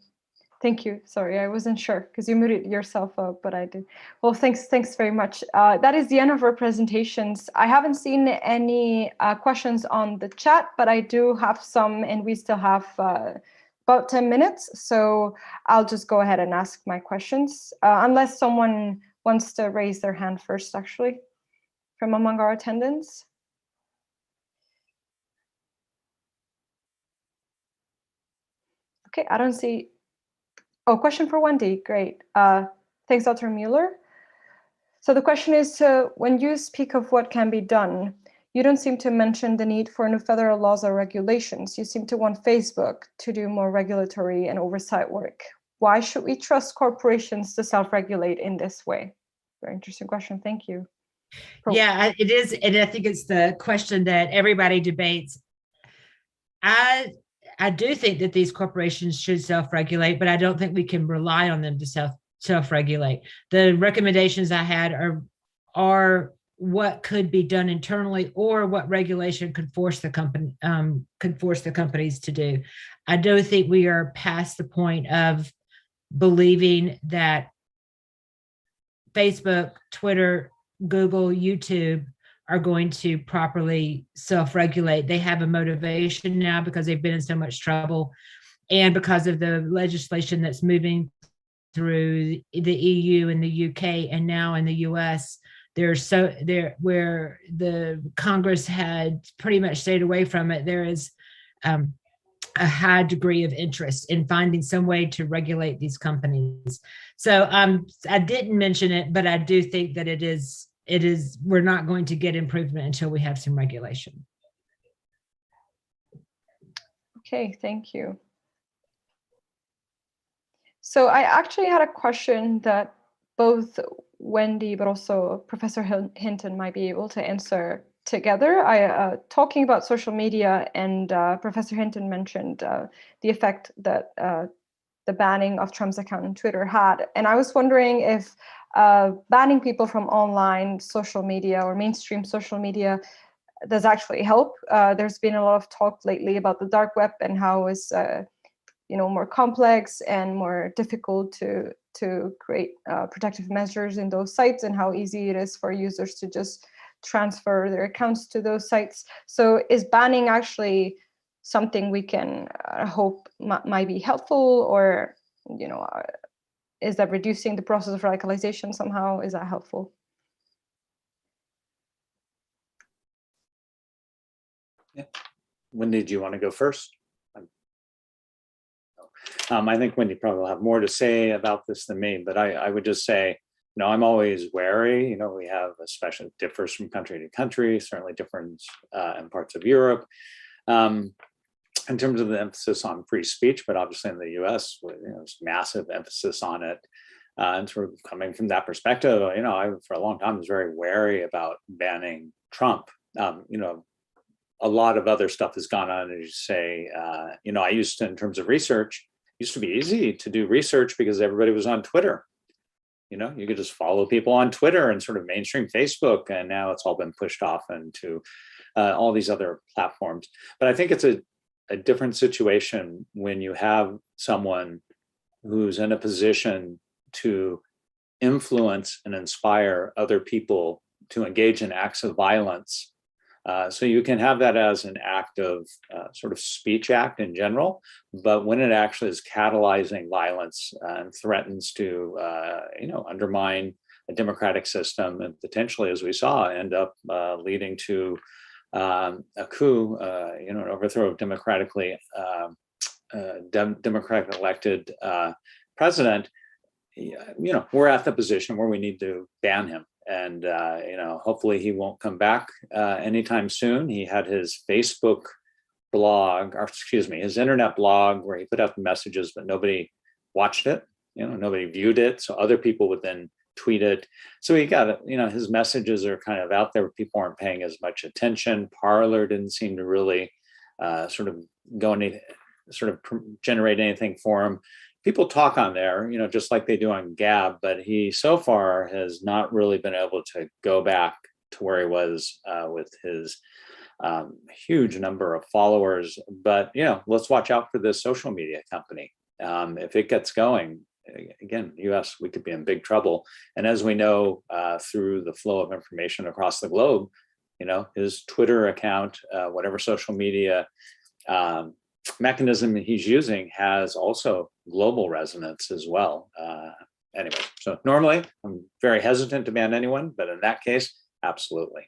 Thank you. Sorry, I wasn't sure because you muted yourself up, but I did. Well, thanks very much. That is the end of our presentations. I haven't seen any questions on the chat, but I do have some, and we still have about 10 minutes. So I'll just go ahead and ask my questions, unless someone wants to raise their hand first, actually, from among our attendants. Okay, I don't see. Oh, question for Wendy. Great. Thanks, Dr. Mueller. So the question is, when you speak of what can be done, you don't seem to mention the need for new federal laws or regulations. You seem to want Facebook to do more regulatory and oversight work. Why should we trust corporations to self-regulate in this way? Very interesting question. Thank you. Yeah, it is. And I think it's the question that everybody debates. I do think that these corporations should self-regulate, but I don't think we can rely on them to self-regulate. The recommendations I had are what could be done internally or what regulation could force the companies to do. I do think we are past the point of believing that Facebook, Twitter, Google, YouTube are going to properly self-regulate. They have a motivation now because they've been in so much trouble and because of the legislation that's moving through the EU and the UK, and now in the US, where the Congress had pretty much stayed away from it. There is a high degree of interest in finding some way to regulate these companies. So I didn't mention it, but I do think that it is, we're not going to get improvement until we have some regulation. Okay, thank you. So I actually had a question that both Wendy, but also Professor Hinton might be able to answer together. Talking about social media, and Professor Hinton mentioned the effect that the banning of Trump's account on Twitter had. And I was wondering if banning people from online social media or mainstream social media does actually help. There's been a lot of talk lately about the dark web and how it's more complex and more difficult to create protective measures in those sites, and how easy it is for users to just transfer their accounts to those sites. So is banning actually something we can hope might be helpful, or is that reducing the process of radicalization somehow? Is that helpful? Yeah. Wendy, do you want to go first? I think Wendy probably will have more to say about this than me, but I would just say, I'm always wary. We have, especially differs from country to country, certainly different in parts of Europe. In terms of the emphasis on free speech, but obviously in the US, there's massive emphasis on it. And sort of coming from that perspective, I, for a long time, was very wary about banning Trump. A lot of other stuff has gone on, as you say. I used to, in terms of research, it used to be easy to do research because everybody was on Twitter. You could just follow people on Twitter and sort of mainstream Facebook, and now it's all been pushed off into all these other platforms. But I think it's a different situation when you have someone who's in a position to influence and inspire other people to engage in acts of violence. So you can have that as an act of sort of speech act in general, but when it actually is catalyzing violence and threatens to, undermine a democratic system, and potentially, as we saw, end up leading to a coup, an overthrow of democratically elected president, we're at the position where we need to ban him. And, hopefully he won't come back anytime soon. He had his Facebook blog, or his internet blog, where he put out the messages, but nobody watched it. Nobody viewed it. So other people would then tweet it. So he got, his messages are kind of out there. People aren't paying as much attention. Parler didn't seem to really generate anything for him. People talk on there, just like they do on Gab, but he so far has not really been able to go back to where he was with his huge number of followers. But, let's watch out for this social media company. If it gets going, again, US, we could be in big trouble. And as we know, through the flow of information across the globe, his Twitter account, whatever social media mechanism he's using has also global resonance as well. Anyway, so normally I'm very hesitant to ban anyone, but in that case, absolutely.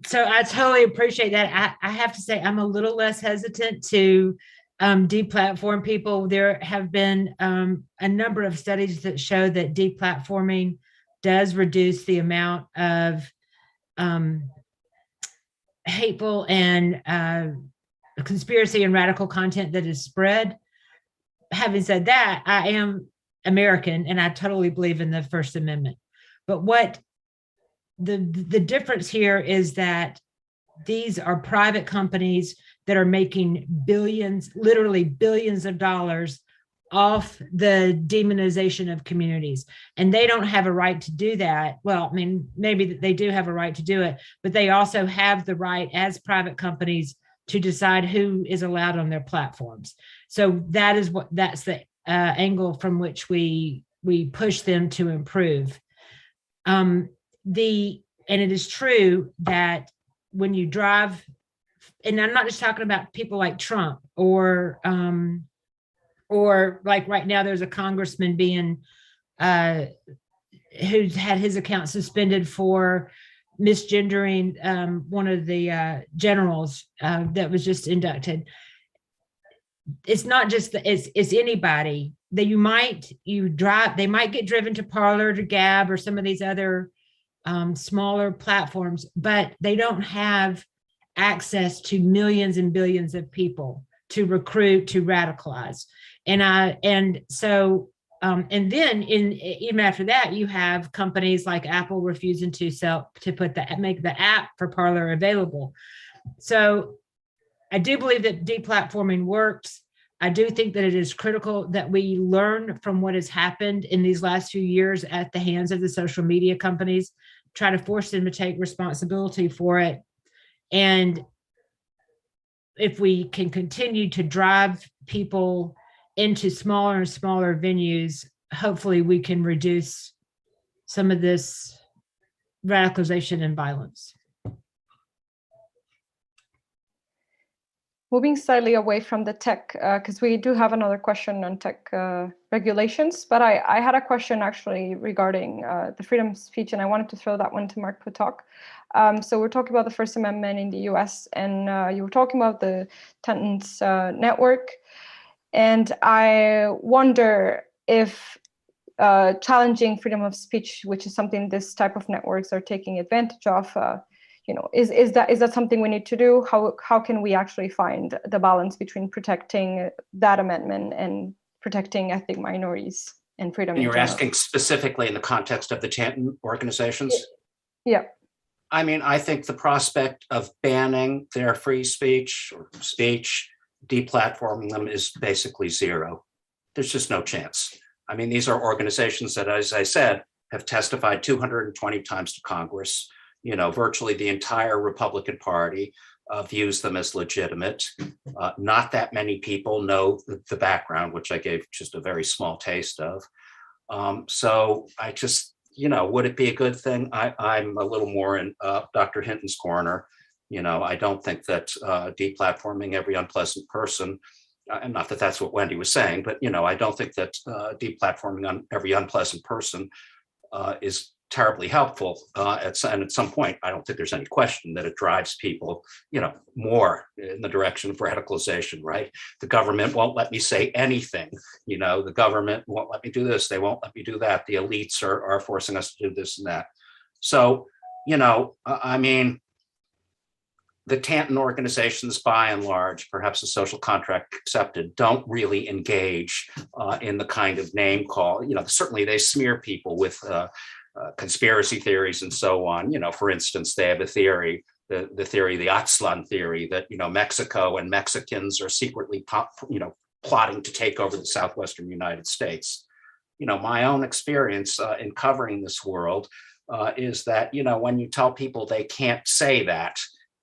So I totally appreciate that. I have to say I'm a little less hesitant to deplatform people. There have been a number of studies that show that deplatforming does reduce the amount of hateful and conspiracy and radical content that is spread. Having said that, I am American and I totally believe in the First Amendment. But what the difference here is that these are private companies that are making billions, literally billions of dollars off the demonization of communities. And they don't have a right to do that. Well, I mean, maybe they do have a right to do it, but they also have the right as private companies to decide who is allowed on their platforms. So that's the angle from which we push them to improve. And it is true that when you drive, and I'm not just talking about people like Trump or or like right now, there's a congressman being who's had his account suspended for misgendering one of the generals that was just inducted. It's not just it's anybody that they might get driven to Parler, to Gab, or some of these other smaller platforms, but they don't have access to millions and billions of people to recruit, to radicalize. And then even after that, you have companies like Apple refusing to make the app for Parler available. So I do believe that deplatforming works. I do think that it is critical that we learn from what has happened in these last few years at the hands of the social media companies, try to force them to take responsibility for it. And if we can continue to drive people into smaller and smaller venues, hopefully we can reduce some of this radicalization and violence. Moving slightly away from the tech, because we do have another question on tech regulations, but I had a question actually regarding the freedom of speech, and I wanted to throw that one to Mark Potok. So we're talking about the First Amendment in the US, and you were talking about the Tanton's network. And I wonder if challenging freedom of speech, which is something this type of networks are taking advantage of, is that something we need to do? How can we actually find the balance between protecting that amendment and protecting ethnic minorities and freedom? And you're asking specifically in the context of the Tanton organizations? Yeah. I mean, I think the prospect of banning their free speech or speech, deplatforming them, is basically zero. There's just no chance. I mean, these are organizations that, as I said, have testified 220 times to Congress. Virtually the entire Republican Party views them as legitimate. Not that many people know the background, which I gave just a very small taste of. So I just, would it be a good thing? I'm a little more in Dr. Hinton's corner. I don't think that deplatforming every unpleasant person, and not that that's what Wendy was saying, but, I don't think that deplatforming on every unpleasant person is terribly helpful. And at some point, I don't think there's any question that it drives people, more in the direction of radicalization, right? The government won't let me say anything. The government won't let me do this. They won't let me do that. The elites are forcing us to do this and that. So, I mean, the Tanton organizations, by and large, perhaps the social contract accepted, don't really engage in the kind of name call. Certainly they smear people with conspiracy theories and so on. For instance, they have a theory, the theory, the Aztlan theory, that Mexico and Mexicans are secretly plotting to take over the southwestern United States. My own experience in covering this world is that when you tell people they can't say that,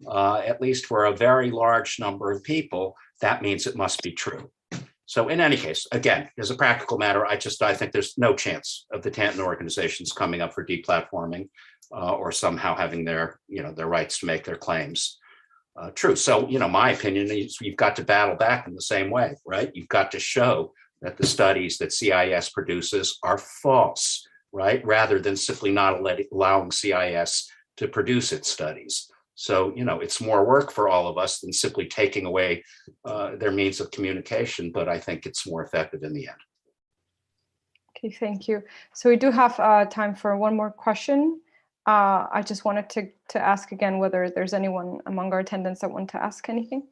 at least for a very large number of people, that means it must be true. So in any case, again, as a practical matter, I think there's no chance of the Tanton organizations coming up for deplatforming or somehow having their rights to make their claims true. So, my opinion is you've got to battle back in the same way, right? You've got to show that the studies that CIS produces are false, right? Rather than simply not allowing CIS to produce its studies. So, it's more work for all of us than simply taking away their means of communication, but I think it's more effective in the end. Okay, thank you. So we do have time for one more question. I just wanted to ask again whether there's anyone among our attendants that want to ask anything.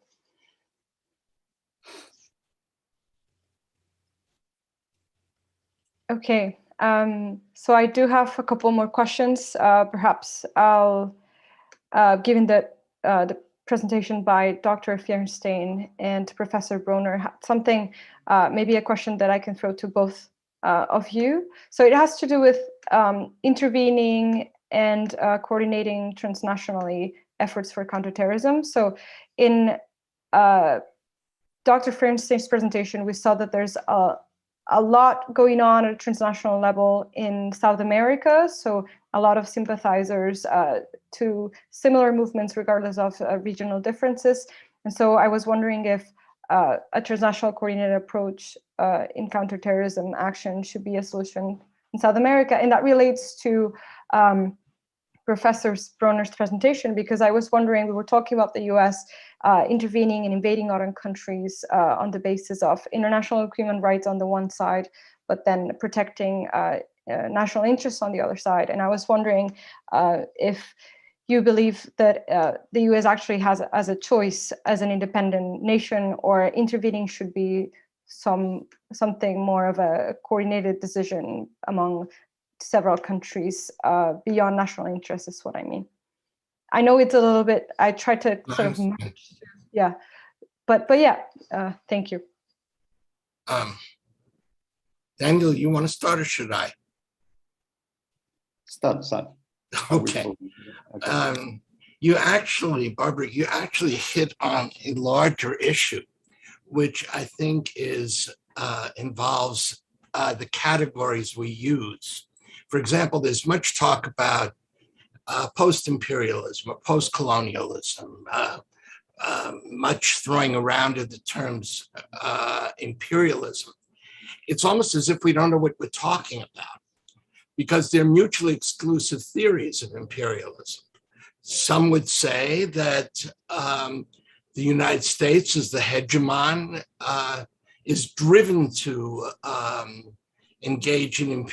Okay, so I do have a couple more questions. Perhaps I'll given that the presentation by Dr. Fierstein and Professor Bronner had something, maybe a question that I can throw to both of you. So it has to do with intervening and coordinating transnationally efforts for counterterrorism. So in Dr. Fierstein's presentation, we saw that there's a lot going on at a transnational level in South America. So a lot of sympathizers to similar movements, regardless of regional differences. And so I was wondering if a transnational coordinated approach in counterterrorism action should be a solution in South America. And that relates to Professor Bronner's presentation, because I was wondering, we were talking about the US intervening and invading other countries on the basis of international human rights on the one side, but then protecting national interests on the other side. And I was wondering if you believe that the US actually has as a choice as an independent nation, or intervening should be something more of a coordinated decision among several countries beyond national interests, is what I mean. I know it's a little bit, I tried to sort of match, yeah, but yeah, thank you. Daniel, you want to start or should I? Start. Okay. You actually, Barbara, you actually hit on a larger issue, which I think involves the categories we use. For example, there's much talk about post-imperialism or post-colonialism, much throwing around of the terms imperialism. It's almost as if we don't know what we're talking about, because they're mutually exclusive theories of imperialism. Some would say that the United States as the hegemon is driven to engage in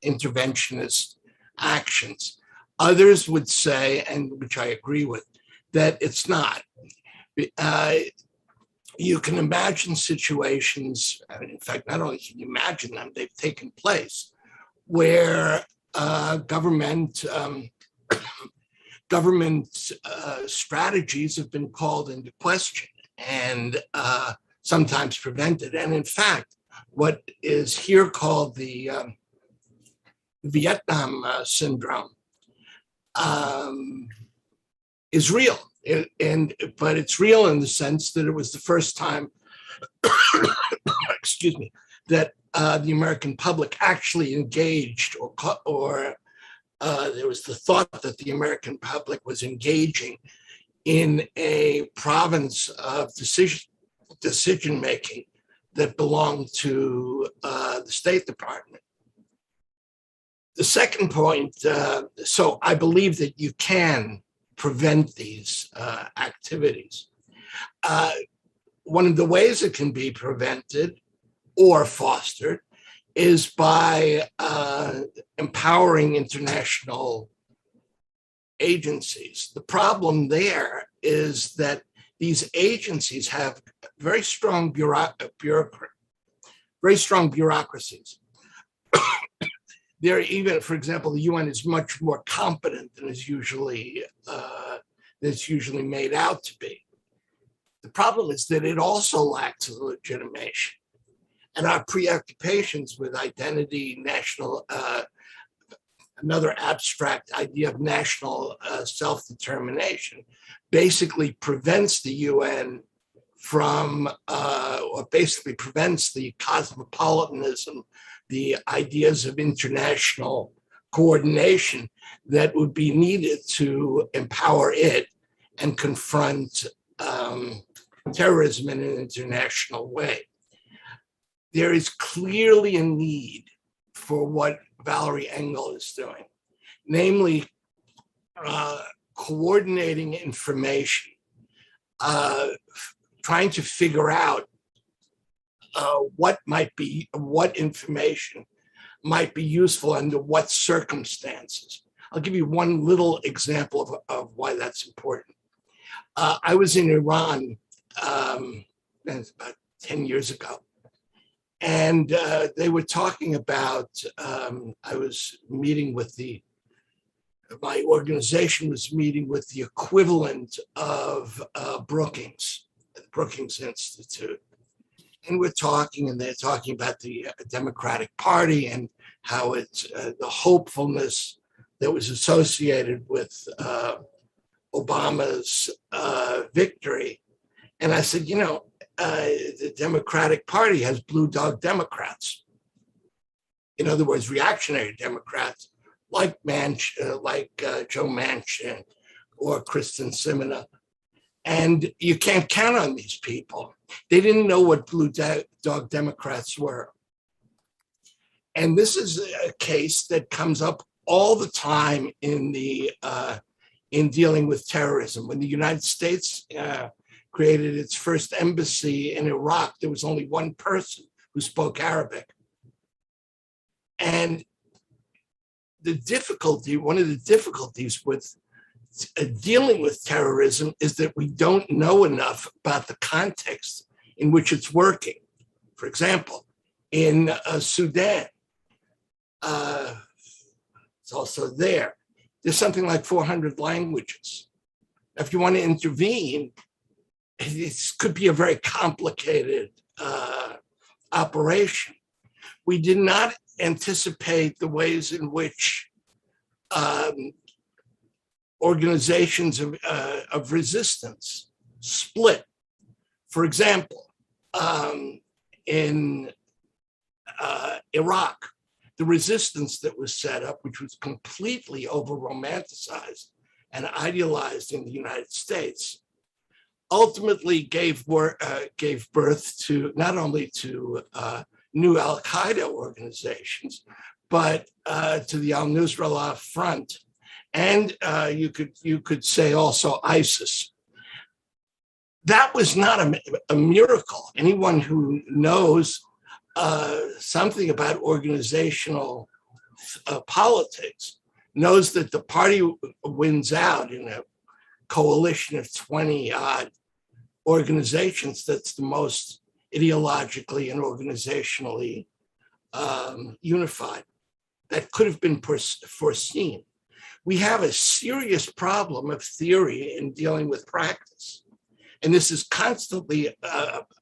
interventionist actions. Others would say, and which I agree with, that it's not. You can imagine situations, in fact, not only can you imagine them, they've taken place, where government strategies have been called into question and sometimes prevented. And in fact, what is here called the Vietnam syndrome is real. But it's real in the sense that it was the first time, excuse me, that the American public actually engaged, or there was the thought that the American public was engaging in a province of decision making that belonged to the State Department. The second point, so I believe that you can prevent these activities. One of the ways it can be prevented or fostered is by empowering international agencies. The problem there is that these agencies have very strong bureaucracies. They're even, for example, the UN is much more competent than is usually made out to be. The problem is that it also lacks legitimation, and our preoccupations with identity, national, another abstract idea of national self-determination, basically prevents the UN from, or basically prevents the cosmopolitanism, the ideas of international coordination that would be needed to empower it and confront terrorism in an international way. There is clearly a need for what Valerie Engel is doing, namely coordinating information, trying to figure out what information might be useful under what circumstances. I'll give you one little example of why that's important. I was in Iran about 10 years ago, and they were talking about, I was meeting with my organization was meeting with the equivalent of Brookings, the Brookings Institute. And we're talking, and they're talking about the Democratic Party and how it's the hopefulness that was associated with Obama's victory. And I said, the Democratic Party has blue dog Democrats. In other words, reactionary Democrats like Joe Manchin or Kristen Sinema. And you can't count on these people. They didn't know what blue dog Democrats were. And this is a case that comes up all the time in dealing with terrorism. When the United States created its first embassy in Iraq, there was only one person who spoke Arabic. And one of the difficulties with dealing with terrorism is that we don't know enough about the context in which it's working. For example, in Sudan, it's also there. There's something like 400 languages. If you want to intervene, it could be a very complicated operation. We did not anticipate the ways in which organizations of resistance split. For example, in Iraq, the resistance that was set up, which was completely over-romanticized and idealized in the United States, ultimately gave birth to not only to new Al-Qaeda organizations, but to the Al-Nusra Front, and you could say also ISIS. That was not a miracle. Anyone who knows something about organizational politics knows that the party wins out in a coalition of 20-odd organizations that's the most ideologically and organizationally unified. That could have been foreseen. We have a serious problem of theory in dealing with practice. And this is constantly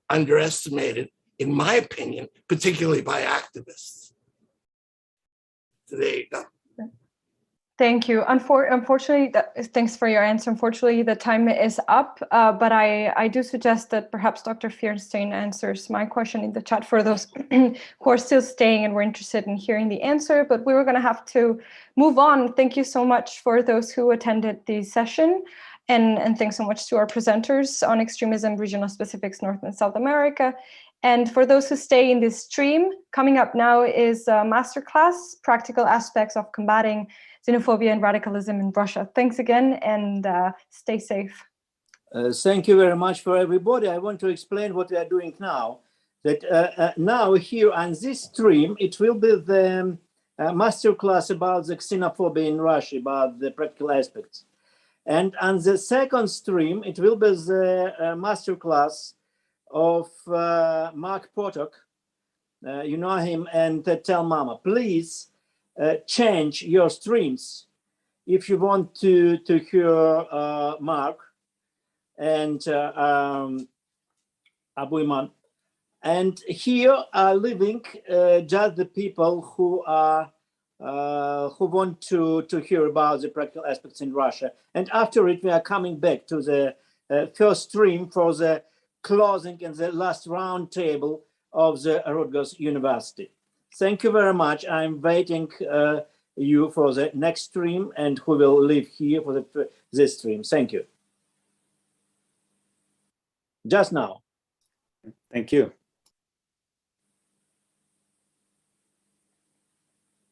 underestimated, in my opinion, particularly by activists. There you go. Thank you. Unfortunately, thanks for your answer. Unfortunately, the time is up, but I do suggest that perhaps Dr. Fierstein answers my question in the chat for those who are still staying and were interested in hearing the answer, but we were going to have to move on. Thank you so much for those who attended the session, and thanks so much to our presenters on extremism, regional specifics, North and South America. And for those who stay in this stream, coming up now is a masterclass, Practical Aspects of Combating Xenophobia and Radicalism in Russia. Thanks again, and stay safe. Thank you very much for everybody. I want to explain what we are doing now. That now here on this stream, it will be the masterclass about the xenophobia in Russia, about the practical aspects. And on the second stream, it will be the masterclass of Mark Potok. You know him, and tell Mama, please change your streams if you want to hear Mark and Abuiman. And here are living just the people who want to hear about the practical aspects in Russia. And after it, we are coming back to the first stream for the closing and the last round table of the Rutgers University. Thank you very much. I'm waiting you for the next stream, and who will live here for this stream. Thank you. Just now. Thank you.